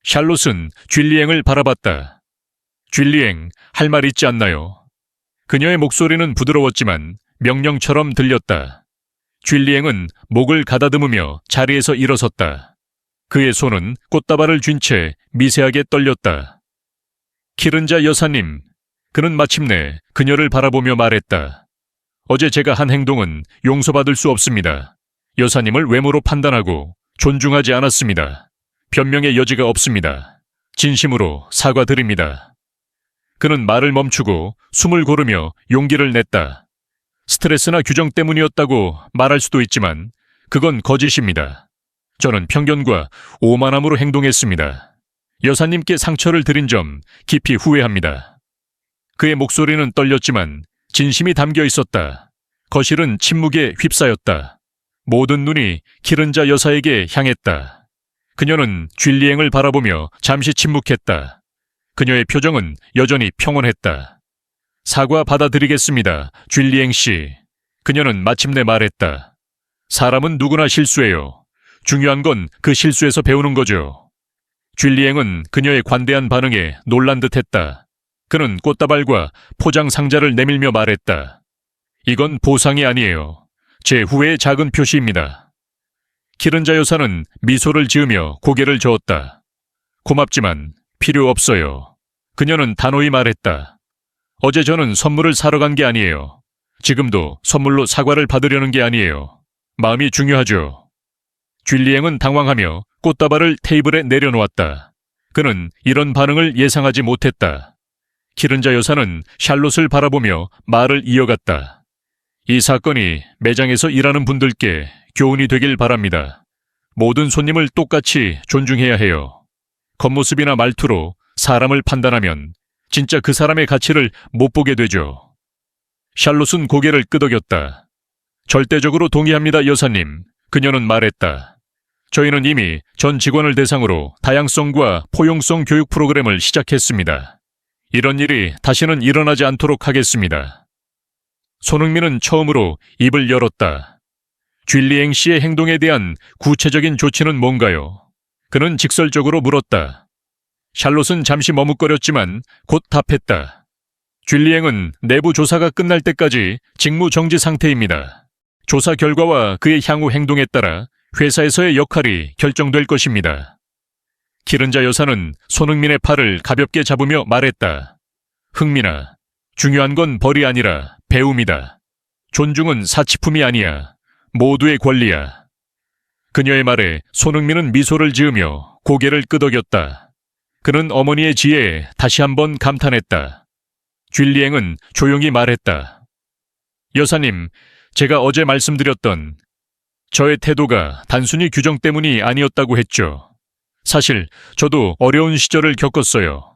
A: 샬롯은 쥘리앵을 바라봤다. 쥘리앵, 할 말 있지 않나요? 그녀의 목소리는 부드러웠지만 명령처럼 들렸다. 쥘리앵은 목을 가다듬으며 자리에서 일어섰다. 그의 손은 꽃다발을 쥔 채 미세하게 떨렸다. 키른자 여사님, 그는 마침내 그녀를 바라보며 말했다. 어제 제가 한 행동은 용서받을 수 없습니다. 여사님을 외모로 판단하고 존중하지 않았습니다. 변명의 여지가 없습니다. 진심으로 사과드립니다. 그는 말을 멈추고 숨을 고르며 용기를 냈다. 스트레스나 규정 때문이었다고 말할 수도 있지만 그건 거짓입니다. 저는 편견과 오만함으로 행동했습니다. 여사님께 상처를 드린 점 깊이 후회합니다. 그의 목소리는 떨렸지만 진심이 담겨 있었다. 거실은 침묵에 휩싸였다. 모든 눈이 키른자 여사에게 향했다. 그녀는 쥘리앵을 바라보며 잠시 침묵했다. 그녀의 표정은 여전히 평온했다. 사과 받아드리겠습니다, 쥘리앵 씨. 그녀는 마침내 말했다. 사람은 누구나 실수해요. 중요한 건 그 실수에서 배우는 거죠. 쥘리앵은 그녀의 관대한 반응에 놀란 듯했다. 그는 꽃다발과 포장 상자를 내밀며 말했다. 이건 보상이 아니에요. 제 후회의 작은 표시입니다. 키른자 여사는 미소를 지으며 고개를 저었다. 고맙지만 필요 없어요. 그녀는 단호히 말했다. 어제 저는 선물을 사러 간 게 아니에요. 지금도 선물로 사과를 받으려는 게 아니에요. 마음이 중요하죠. 쥘리앵은 당황하며 꽃다발을 테이블에 내려놓았다. 그는 이런 반응을 예상하지 못했다. 키른자 여사는 샬롯을 바라보며 말을 이어갔다. 이 사건이 매장에서 일하는 분들께 교훈이 되길 바랍니다. 모든 손님을 똑같이 존중해야 해요. 겉모습이나 말투로 사람을 판단하면 진짜 그 사람의 가치를 못 보게 되죠. 샬롯은 고개를 끄덕였다. 절대적으로 동의합니다, 여사님. 그녀는 말했다. 저희는 이미 전 직원을 대상으로 다양성과 포용성 교육 프로그램을 시작했습니다. 이런 일이 다시는 일어나지 않도록 하겠습니다. 손흥민은 처음으로 입을 열었다. 쥘리앵 씨의 행동에 대한 구체적인 조치는 뭔가요? 그는 직설적으로 물었다. 샬롯은 잠시 머뭇거렸지만 곧 답했다. 쥘리앵은 내부 조사가 끝날 때까지 직무 정지 상태입니다. 조사 결과와 그의 향후 행동에 따라 회사에서의 역할이 결정될 것입니다. 키른자 여사는 손흥민의 팔을 가볍게 잡으며 말했다. 흥민아, 중요한 건 벌이 아니라 배움이다. 존중은 사치품이 아니야. 모두의 권리야. 그녀의 말에 손흥민은 미소를 지으며 고개를 끄덕였다. 그는 어머니의 지혜에 다시 한번 감탄했다. 쥘리앵은 조용히 말했다. 여사님, 제가 어제 말씀드렸던 저의 태도가 단순히 규정 때문이 아니었다고 했죠. 사실 저도 어려운 시절을 겪었어요.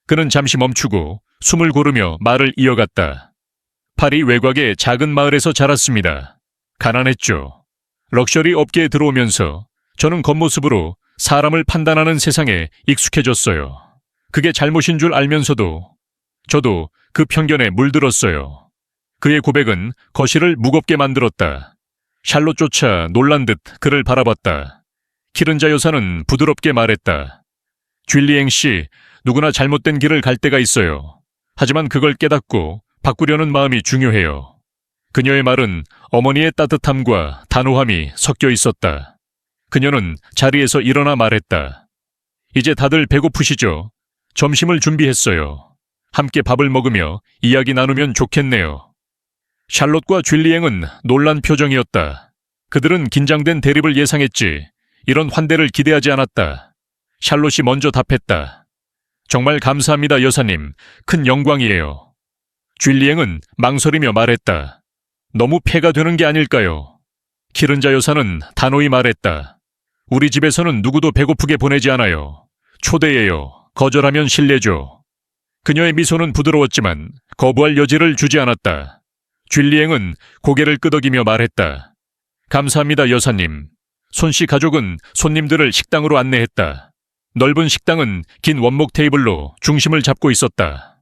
A: 그는 잠시 멈추고 숨을 고르며 말을 이어갔다. 파리 외곽의 작은 마을에서 자랐습니다. 가난했죠. 럭셔리 업계에 들어오면서 저는 겉모습으로 사람을 판단하는 세상에 익숙해졌어요. 그게 잘못인 줄 알면서도 저도 그 편견에 물들었어요. 그의 고백은 거실을 무겁게 만들었다. 샬롯조차 놀란 듯 그를 바라봤다. 키른자 여사는 부드럽게 말했다. 쥘리앵 씨, 누구나 잘못된 길을 갈 때가 있어요. 하지만 그걸 깨닫고 바꾸려는 마음이 중요해요. 그녀의 말은 어머니의 따뜻함과 단호함이 섞여 있었다. 그녀는 자리에서 일어나 말했다. 이제 다들 배고프시죠? 점심을 준비했어요. 함께 밥을 먹으며 이야기 나누면 좋겠네요. 샬롯과 쥘리앵은 놀란 표정이었다. 그들은 긴장된 대립을 예상했지 이런 환대를 기대하지 않았다. 샬롯이 먼저 답했다. 정말 감사합니다, 여사님. 큰 영광이에요. 쥘리앵은 망설이며 말했다. 너무 폐가 되는 게 아닐까요? 키른자 여사는 단호히 말했다. 우리 집에서는 누구도 배고프게 보내지 않아요. 초대예요. 거절하면 실례죠. 그녀의 미소는 부드러웠지만 거부할 여지를 주지 않았다. 쥘리앵은 고개를 끄덕이며 말했다. 감사합니다, 여사님. 손씨 가족은 손님들을 식당으로 안내했다. 넓은 식당은 긴 원목 테이블로 중심을 잡고 있었다.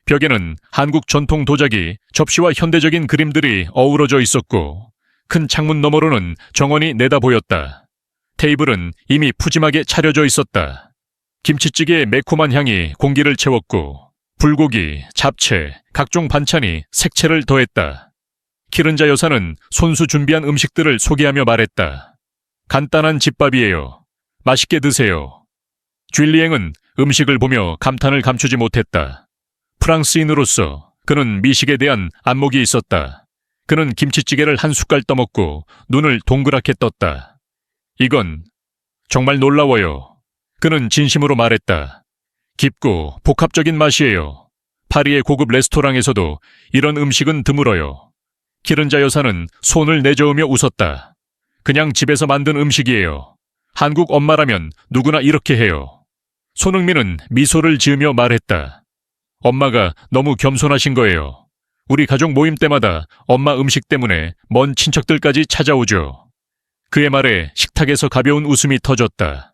A: 벽에는 한국 전통 도자기, 접시와 현대적인 그림들이 어우러져 있었고 큰 창문 너머로는 정원이 내다 보였다. 테이블은 이미 푸짐하게 차려져 있었다. 김치찌개의 매콤한 향이 공기를 채웠고 불고기, 잡채, 각종 반찬이 색채를 더했다. 키른자 여사는 손수 준비한 음식들을 소개하며 말했다. 간단한 집밥이에요. 맛있게 드세요. 쥘리앵은 음식을 보며 감탄을 감추지 못했다. 프랑스인으로서 그는 미식에 대한 안목이 있었다. 그는 김치찌개를 한 숟갈 떠먹고 눈을 동그랗게 떴다. 이건 정말 놀라워요. 그는 진심으로 말했다. 깊고 복합적인 맛이에요. 파리의 고급 레스토랑에서도 이런 음식은 드물어요. 키른자 여사는 손을 내저으며 웃었다. 그냥 집에서 만든 음식이에요. 한국 엄마라면 누구나 이렇게 해요. 손흥민은 미소를 지으며 말했다. 엄마가 너무 겸손하신 거예요. 우리 가족 모임 때마다 엄마 음식 때문에 먼 친척들까지 찾아오죠. 그의 말에 식탁에서 가벼운 웃음이 터졌다.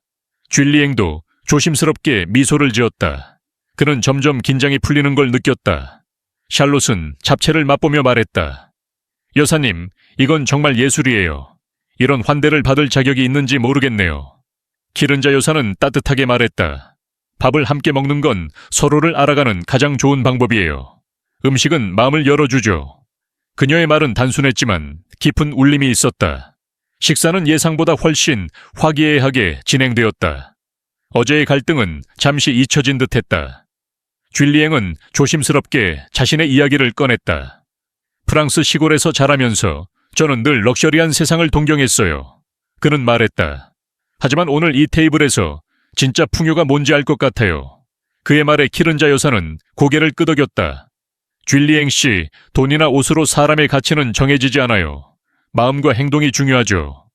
A: 쥘리앵도 조심스럽게 미소를 지었다. 그는 점점 긴장이 풀리는 걸 느꼈다. 샬롯은 잡채를 맛보며 말했다. 여사님, 이건 정말 예술이에요. 이런 환대를 받을 자격이 있는지 모르겠네요. 키른자 여사는 따뜻하게 말했다. 밥을 함께 먹는 건 서로를 알아가는 가장 좋은 방법이에요. 음식은 마음을 열어주죠. 그녀의 말은 단순했지만 깊은 울림이 있었다. 식사는 예상보다 훨씬 화기애애하게 진행되었다. 어제의 갈등은 잠시 잊혀진 듯했다. 쥘리앵은 조심스럽게 자신의 이야기를 꺼냈다. 프랑스 시골에서 자라면서 저는 늘 럭셔리한 세상을 동경했어요. 그는 말했다. 하지만 오늘 이 테이블에서 진짜 풍요가 뭔지 알 것 같아요. 그의 말에 키른자 여사는 고개를 끄덕였다. 쥘리앵 씨, 돈이나 옷으로 사람의 가치는 정해지지 않아요. 마음과 행동이 중요하죠.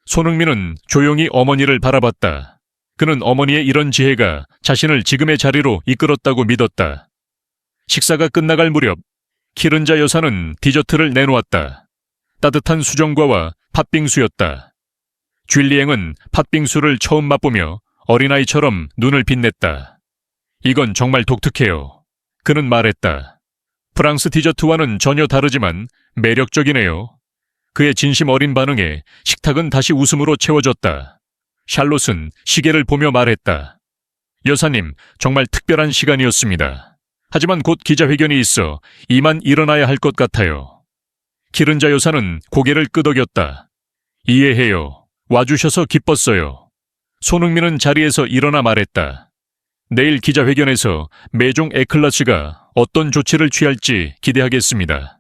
A: 손흥민은 조용히 어머니를 바라봤다. 그는 어머니의 이런 지혜가 자신을 지금의 자리로 이끌었다고 믿었다. 식사가 끝나갈 무렵 키른자 여사는 디저트를 내놓았다. 따뜻한 수정과와 팥빙수였다. 쥘리앵은 팥빙수를 처음 맛보며 어린아이처럼 눈을 빛냈다. 이건 정말 독특해요. 그는 말했다. 프랑스 디저트와는 전혀 다르지만 매력적이네요. 그의 진심 어린 반응에 식탁은 다시 웃음으로 채워졌다. 샬롯은 시계를 보며 말했다. 여사님, 정말 특별한 시간이었습니다. 하지만 곧 기자회견이 있어 이만 일어나야 할 것 같아요. 키른자 여사는 고개를 끄덕였다. 이해해요. 와주셔서 기뻤어요. 손흥민은 자리에서 일어나 말했다. 내일 기자회견에서 매종 에클라스가 어떤 조치를 취할지 기대하겠습니다.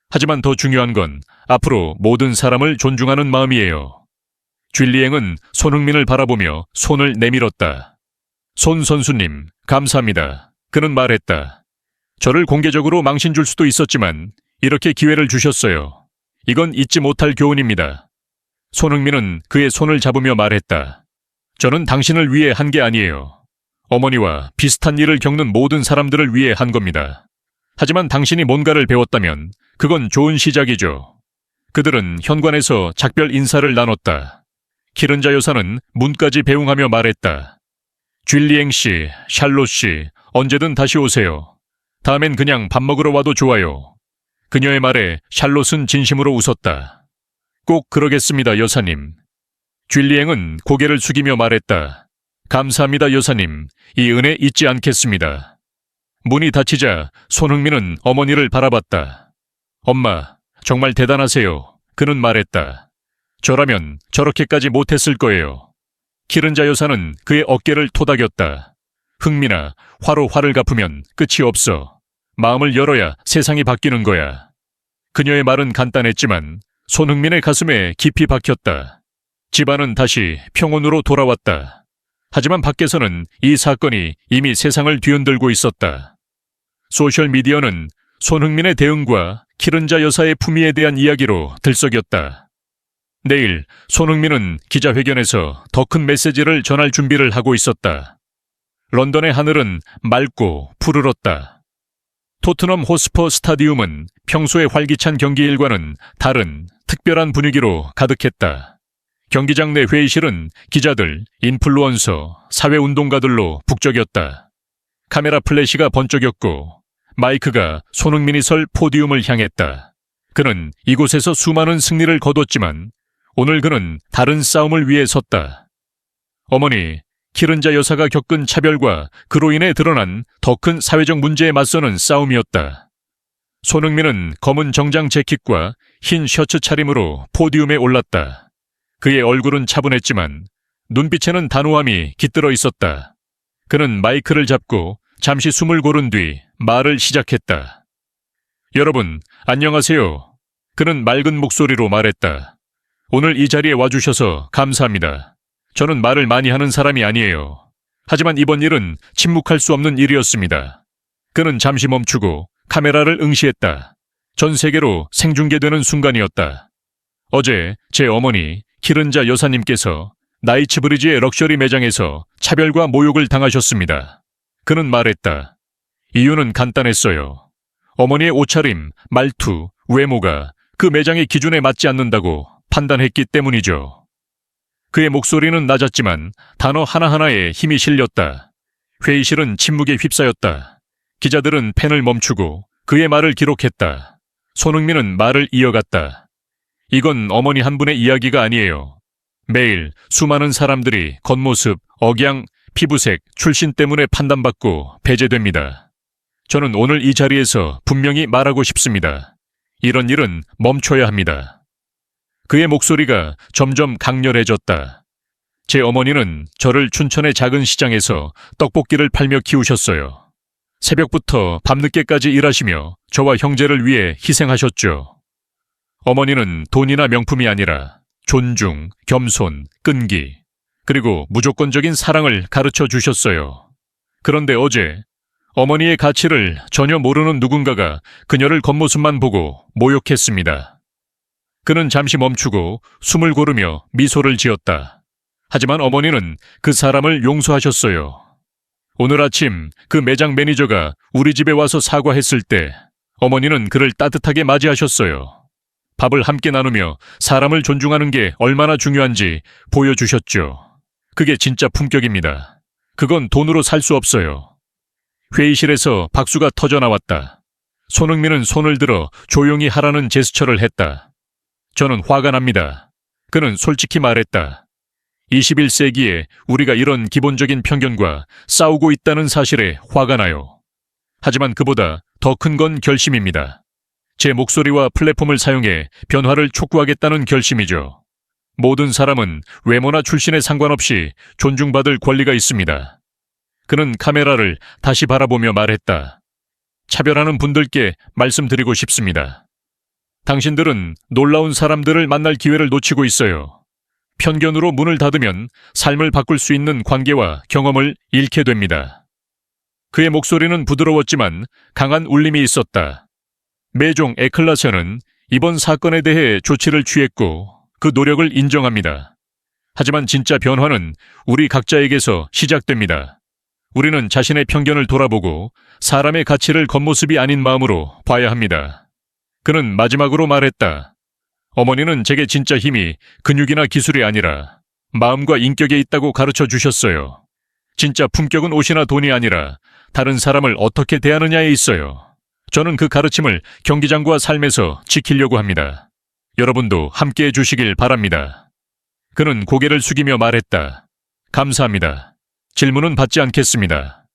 A: 하지만 더 중요한 건 앞으로 모든 사람을 존중하는 마음이에요. 쥘리앵은 손흥민을 바라보며 손을 내밀었다. 손 선수님, 감사합니다. 그는 말했다. 저를 공개적으로 망신 줄 수도 있었지만 이렇게 기회를 주셨어요. 이건 잊지 못할 교훈입니다. 손흥민은 그의 손을 잡으며 말했다. 저는 당신을 위해 한 게 아니에요. 어머니와 비슷한 일을 겪는 모든 사람들을 위해 한 겁니다. 하지만 당신이 뭔가를 배웠다면 그건 좋은 시작이죠. 그들은 현관에서 작별 인사를 나눴다. 키른자 여사는 문까지 배웅하며 말했다. 쥘리앵 씨, 샬롯 씨, 언제든 다시 오세요. 다음엔 그냥 밥 먹으러 와도 좋아요. 그녀의 말에 샬롯은 진심으로 웃었다. 꼭 그러겠습니다, 여사님. 쥘리앵은 고개를 숙이며 말했다. 감사합니다, 여사님. 이 은혜 잊지 않겠습니다. 문이 닫히자 손흥민은 어머니를 바라봤다. 엄마, 정말 대단하세요. 그는 말했다. 저라면 저렇게까지 못했을 거예요. 키른자 여사는 그의 어깨를 토닥였다. 흥민아, 화로 화를 갚으면 끝이 없어. 마음을 열어야 세상이 바뀌는 거야. 그녀의 말은 간단했지만 손흥민의 가슴에 깊이 박혔다. 집안은 다시 평온으로 돌아왔다. 하지만 밖에서는 이 사건이 이미 세상을 뒤흔들고 있었다. 소셜미디어는 손흥민의 대응과 키른자 여사의 품위에 대한 이야기로 들썩였다. 내일 손흥민은 기자회견에서 더 큰 메시지를 전할 준비를 하고 있었다. 런던의 하늘은 맑고 푸르렀다. 토트넘 호스퍼 스타디움은 평소의 활기찬 경기 일과는 다른 특별한 분위기로 가득했다. 경기장 내 회의실은 기자들, 인플루언서, 사회운동가들로 북적였다. 카메라 플래시가 번쩍였고 마이크가 손흥민이 설 포디움을 향했다. 그는 이곳에서 수많은 승리를 거뒀지만 오늘 그는 다른 싸움을 위해 섰다. 어머니, 키른자 여사가 겪은 차별과 그로 인해 드러난 더 큰 사회적 문제에 맞서는 싸움이었다. 손흥민은 검은 정장 재킷과 흰 셔츠 차림으로 포디움에 올랐다. 그의 얼굴은 차분했지만 눈빛에는 단호함이 깃들어 있었다. 그는 마이크를 잡고 잠시 숨을 고른 뒤 말을 시작했다. 여러분, 안녕하세요. 그는 맑은 목소리로 말했다. 오늘 이 자리에 와주셔서 감사합니다. 저는 말을 많이 하는 사람이 아니에요. 하지만 이번 일은 침묵할 수 없는 일이었습니다. 그는 잠시 멈추고 카메라를 응시했다. 전 세계로 생중계되는 순간이었다. 어제 제 어머니 키른자 여사님께서 나이츠브리지의 럭셔리 매장에서 차별과 모욕을 당하셨습니다. 그는 말했다. 이유는 간단했어요. 어머니의 옷차림, 말투, 외모가 그 매장의 기준에 맞지 않는다고 판단했기 때문이죠. 그의 목소리는 낮았지만 단어 하나하나에 힘이 실렸다. 회의실은 침묵에 휩싸였다. 기자들은 펜을 멈추고 그의 말을 기록했다. 손흥민은 말을 이어갔다. 이건 어머니 한 분의 이야기가 아니에요. 매일 수많은 사람들이 겉모습, 억양, 피부색, 출신 때문에 판단받고 배제됩니다. 저는 오늘 이 자리에서 분명히 말하고 싶습니다. 이런 일은 멈춰야 합니다. 그의 목소리가 점점 강렬해졌다. 제 어머니는 저를 춘천의 작은 시장에서 떡볶이를 팔며 키우셨어요. 새벽부터 밤늦게까지 일하시며 저와 형제를 위해 희생하셨죠. 어머니는 돈이나 명품이 아니라 존중, 겸손, 끈기, 그리고 무조건적인 사랑을 가르쳐 주셨어요. 그런데 어제 어머니의 가치를 전혀 모르는 누군가가 그녀를 겉모습만 보고 모욕했습니다. 그는 잠시 멈추고 숨을 고르며 미소를 지었다. 하지만 어머니는 그 사람을 용서하셨어요. 오늘 아침 그 매장 매니저가 우리 집에 와서 사과했을 때 어머니는 그를 따뜻하게 맞이하셨어요. 밥을 함께 나누며 사람을 존중하는 게 얼마나 중요한지 보여주셨죠. 그게 진짜 품격입니다. 그건 돈으로 살 수 없어요. 회의실에서 박수가 터져 나왔다. 손흥민은 손을 들어 조용히 하라는 제스처를 했다. 저는 화가 납니다. 그는 솔직히 말했다. 21세기에 우리가 이런 기본적인 편견과 싸우고 있다는 사실에 화가 나요. 하지만 그보다 더 큰 건 결심입니다. 제 목소리와 플랫폼을 사용해 변화를 촉구하겠다는 결심이죠. 모든 사람은 외모나 출신에 상관없이 존중받을 권리가 있습니다. 그는 카메라를 다시 바라보며 말했다. 차별하는 분들께 말씀드리고 싶습니다. 당신들은 놀라운 사람들을 만날 기회를 놓치고 있어요. 편견으로 문을 닫으면 삶을 바꿀 수 있는 관계와 경험을 잃게 됩니다. 그의 목소리는 부드러웠지만 강한 울림이 있었다. 매종 에클라션은 이번 사건에 대해 조치를 취했고 그 노력을 인정합니다. 하지만 진짜 변화는 우리 각자에게서 시작됩니다. 우리는 자신의 편견을 돌아보고 사람의 가치를 겉모습이 아닌 마음으로 봐야 합니다. 그는 마지막으로 말했다. 어머니는 제게 진짜 힘이 근육이나 기술이 아니라 마음과 인격에 있다고 가르쳐 주셨어요. 진짜 품격은 옷이나 돈이 아니라 다른 사람을 어떻게 대하느냐에 있어요. 저는 그 가르침을 경기장과 삶에서 지키려고 합니다. 여러분도 함께해 주시길 바랍니다. 그는 고개를 숙이며 말했다. 감사합니다. 질문은 받지 않겠습니다.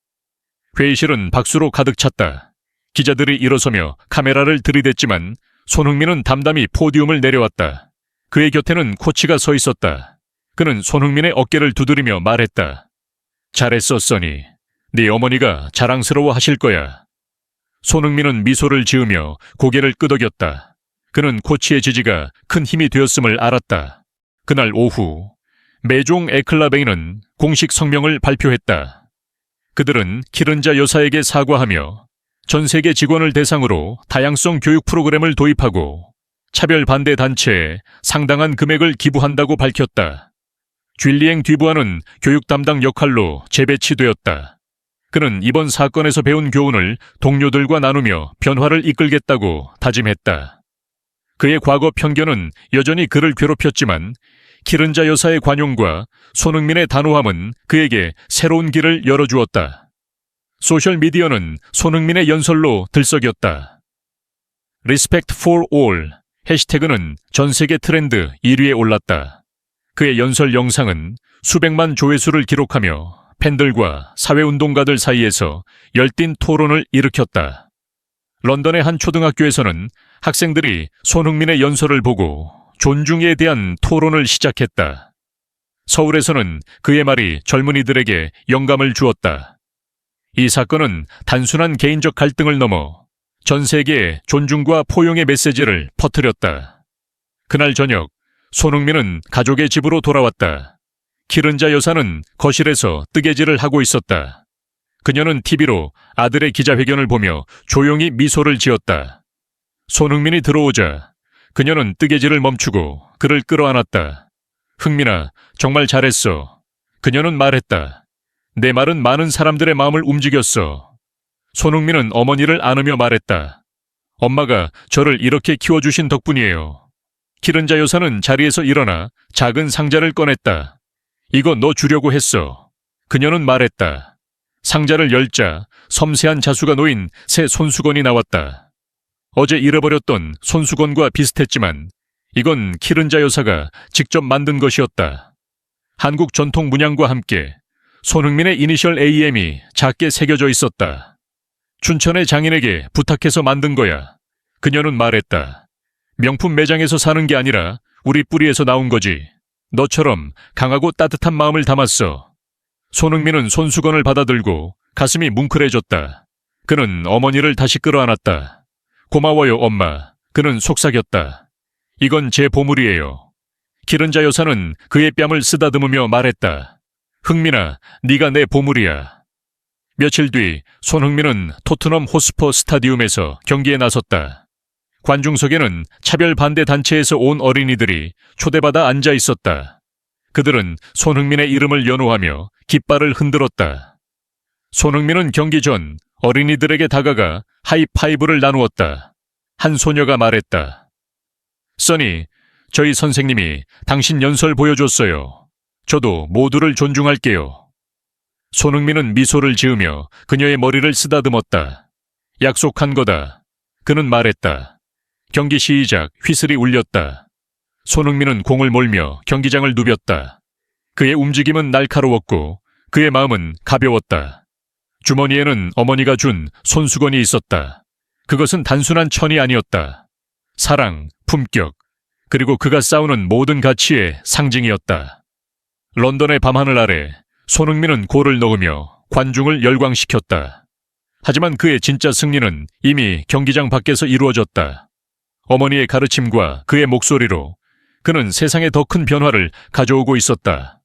A: 회의실은 박수로 가득 찼다. 기자들이 일어서며 카메라를 들이댔지만 손흥민은 담담히 포디움을 내려왔다. 그의 곁에는 코치가 서 있었다. 그는 손흥민의 어깨를 두드리며 말했다. 잘했어, 써니. 네 어머니가 자랑스러워 하실 거야. 손흥민은 미소를 지으며 고개를 끄덕였다. 그는 코치의 지지가 큰 힘이 되었음을 알았다. 그날 오후 매종 에클라베이는 공식 성명을 발표했다. 그들은 키른자 여사에게 사과하며 전 세계 직원을 대상으로 다양성 교육 프로그램을 도입하고 차별 반대 단체에 상당한 금액을 기부한다고 밝혔다. 쥘리엥 듀부아는 교육 담당 역할로 재배치되었다. 그는 이번 사건에서 배운 교훈을 동료들과 나누며 변화를 이끌겠다고 다짐했다. 그의 과거 편견은 여전히 그를 괴롭혔지만 키른자 여사의 관용과 손흥민의 단호함은 그에게 새로운 길을 열어주었다. 소셜미디어는 손흥민의 연설로 들썩였다. Respect for all 해시태그는 전 세계 트렌드 1위에 올랐다. 그의 연설 영상은 수백만 조회수를 기록하며 팬들과 사회운동가들 사이에서 열띤 토론을 일으켰다. 런던의 한 초등학교에서는 학생들이 손흥민의 연설을 보고 존중에 대한 토론을 시작했다. 서울에서는 그의 말이 젊은이들에게 영감을 주었다. 이 사건은 단순한 개인적 갈등을 넘어 전 세계에 존중과 포용의 메시지를 퍼뜨렸다. 그날 저녁 손흥민은 가족의 집으로 돌아왔다. 키른자 여사는 거실에서 뜨개질을 하고 있었다. 그녀는 TV로 아들의 기자회견을 보며 조용히 미소를 지었다. 손흥민이 들어오자 그녀는 뜨개질을 멈추고 그를 끌어안았다. 흥민아, 정말 잘했어. 그녀는 말했다. 내 말은 많은 사람들의 마음을 움직였어. 손흥민은 어머니를 안으며 말했다. 엄마가 저를 이렇게 키워주신 덕분이에요. 키른자 여사는 자리에서 일어나 작은 상자를 꺼냈다. 이거 너 주려고 했어. 그녀는 말했다. 상자를 열자 섬세한 자수가 놓인 새 손수건이 나왔다. 어제 잃어버렸던 손수건과 비슷했지만 이건 키른자 여사가 직접 만든 것이었다. 한국 전통 문양과 함께 손흥민의 이니셜 AM이 작게 새겨져 있었다. 춘천의 장인에게 부탁해서 만든 거야. 그녀는 말했다. 명품 매장에서 사는 게 아니라 우리 뿌리에서 나온 거지. 너처럼 강하고 따뜻한 마음을 담았어. 손흥민은 손수건을 받아들고 가슴이 뭉클해졌다. 그는 어머니를 다시 끌어안았다. 고마워요, 엄마. 그는 속삭였다. 이건 제 보물이에요. 키른자 여사는 그의 뺨을 쓰다듬으며 말했다. 흥민아, 네가 내 보물이야. 며칠 뒤 손흥민은 토트넘 호스퍼 스타디움에서 경기에 나섰다. 관중석에는 차별 반대 단체에서 온 어린이들이 초대받아 앉아 있었다. 그들은 손흥민의 이름을 연호하며 깃발을 흔들었다. 손흥민은 경기 전 어린이들에게 다가가 하이파이브를 나누었다. 한 소녀가 말했다. 써니, 저희 선생님이 당신 연설 보여줬어요. 저도 모두를 존중할게요. 손흥민은 미소를 지으며 그녀의 머리를 쓰다듬었다. 약속한 거다. 그는 말했다. 경기 시작, 휘슬이 울렸다. 손흥민은 공을 몰며 경기장을 누볐다. 그의 움직임은 날카로웠고 그의 마음은 가벼웠다. 주머니에는 어머니가 준 손수건이 있었다. 그것은 단순한 천이 아니었다. 사랑, 품격, 그리고 그가 싸우는 모든 가치의 상징이었다. 런던의 밤하늘 아래 손흥민은 골을 넣으며 관중을 열광시켰다. 하지만 그의 진짜 승리는 이미 경기장 밖에서 이루어졌다. 어머니의 가르침과 그의 목소리로 그는 세상에 더 큰 변화를 가져오고 있었다.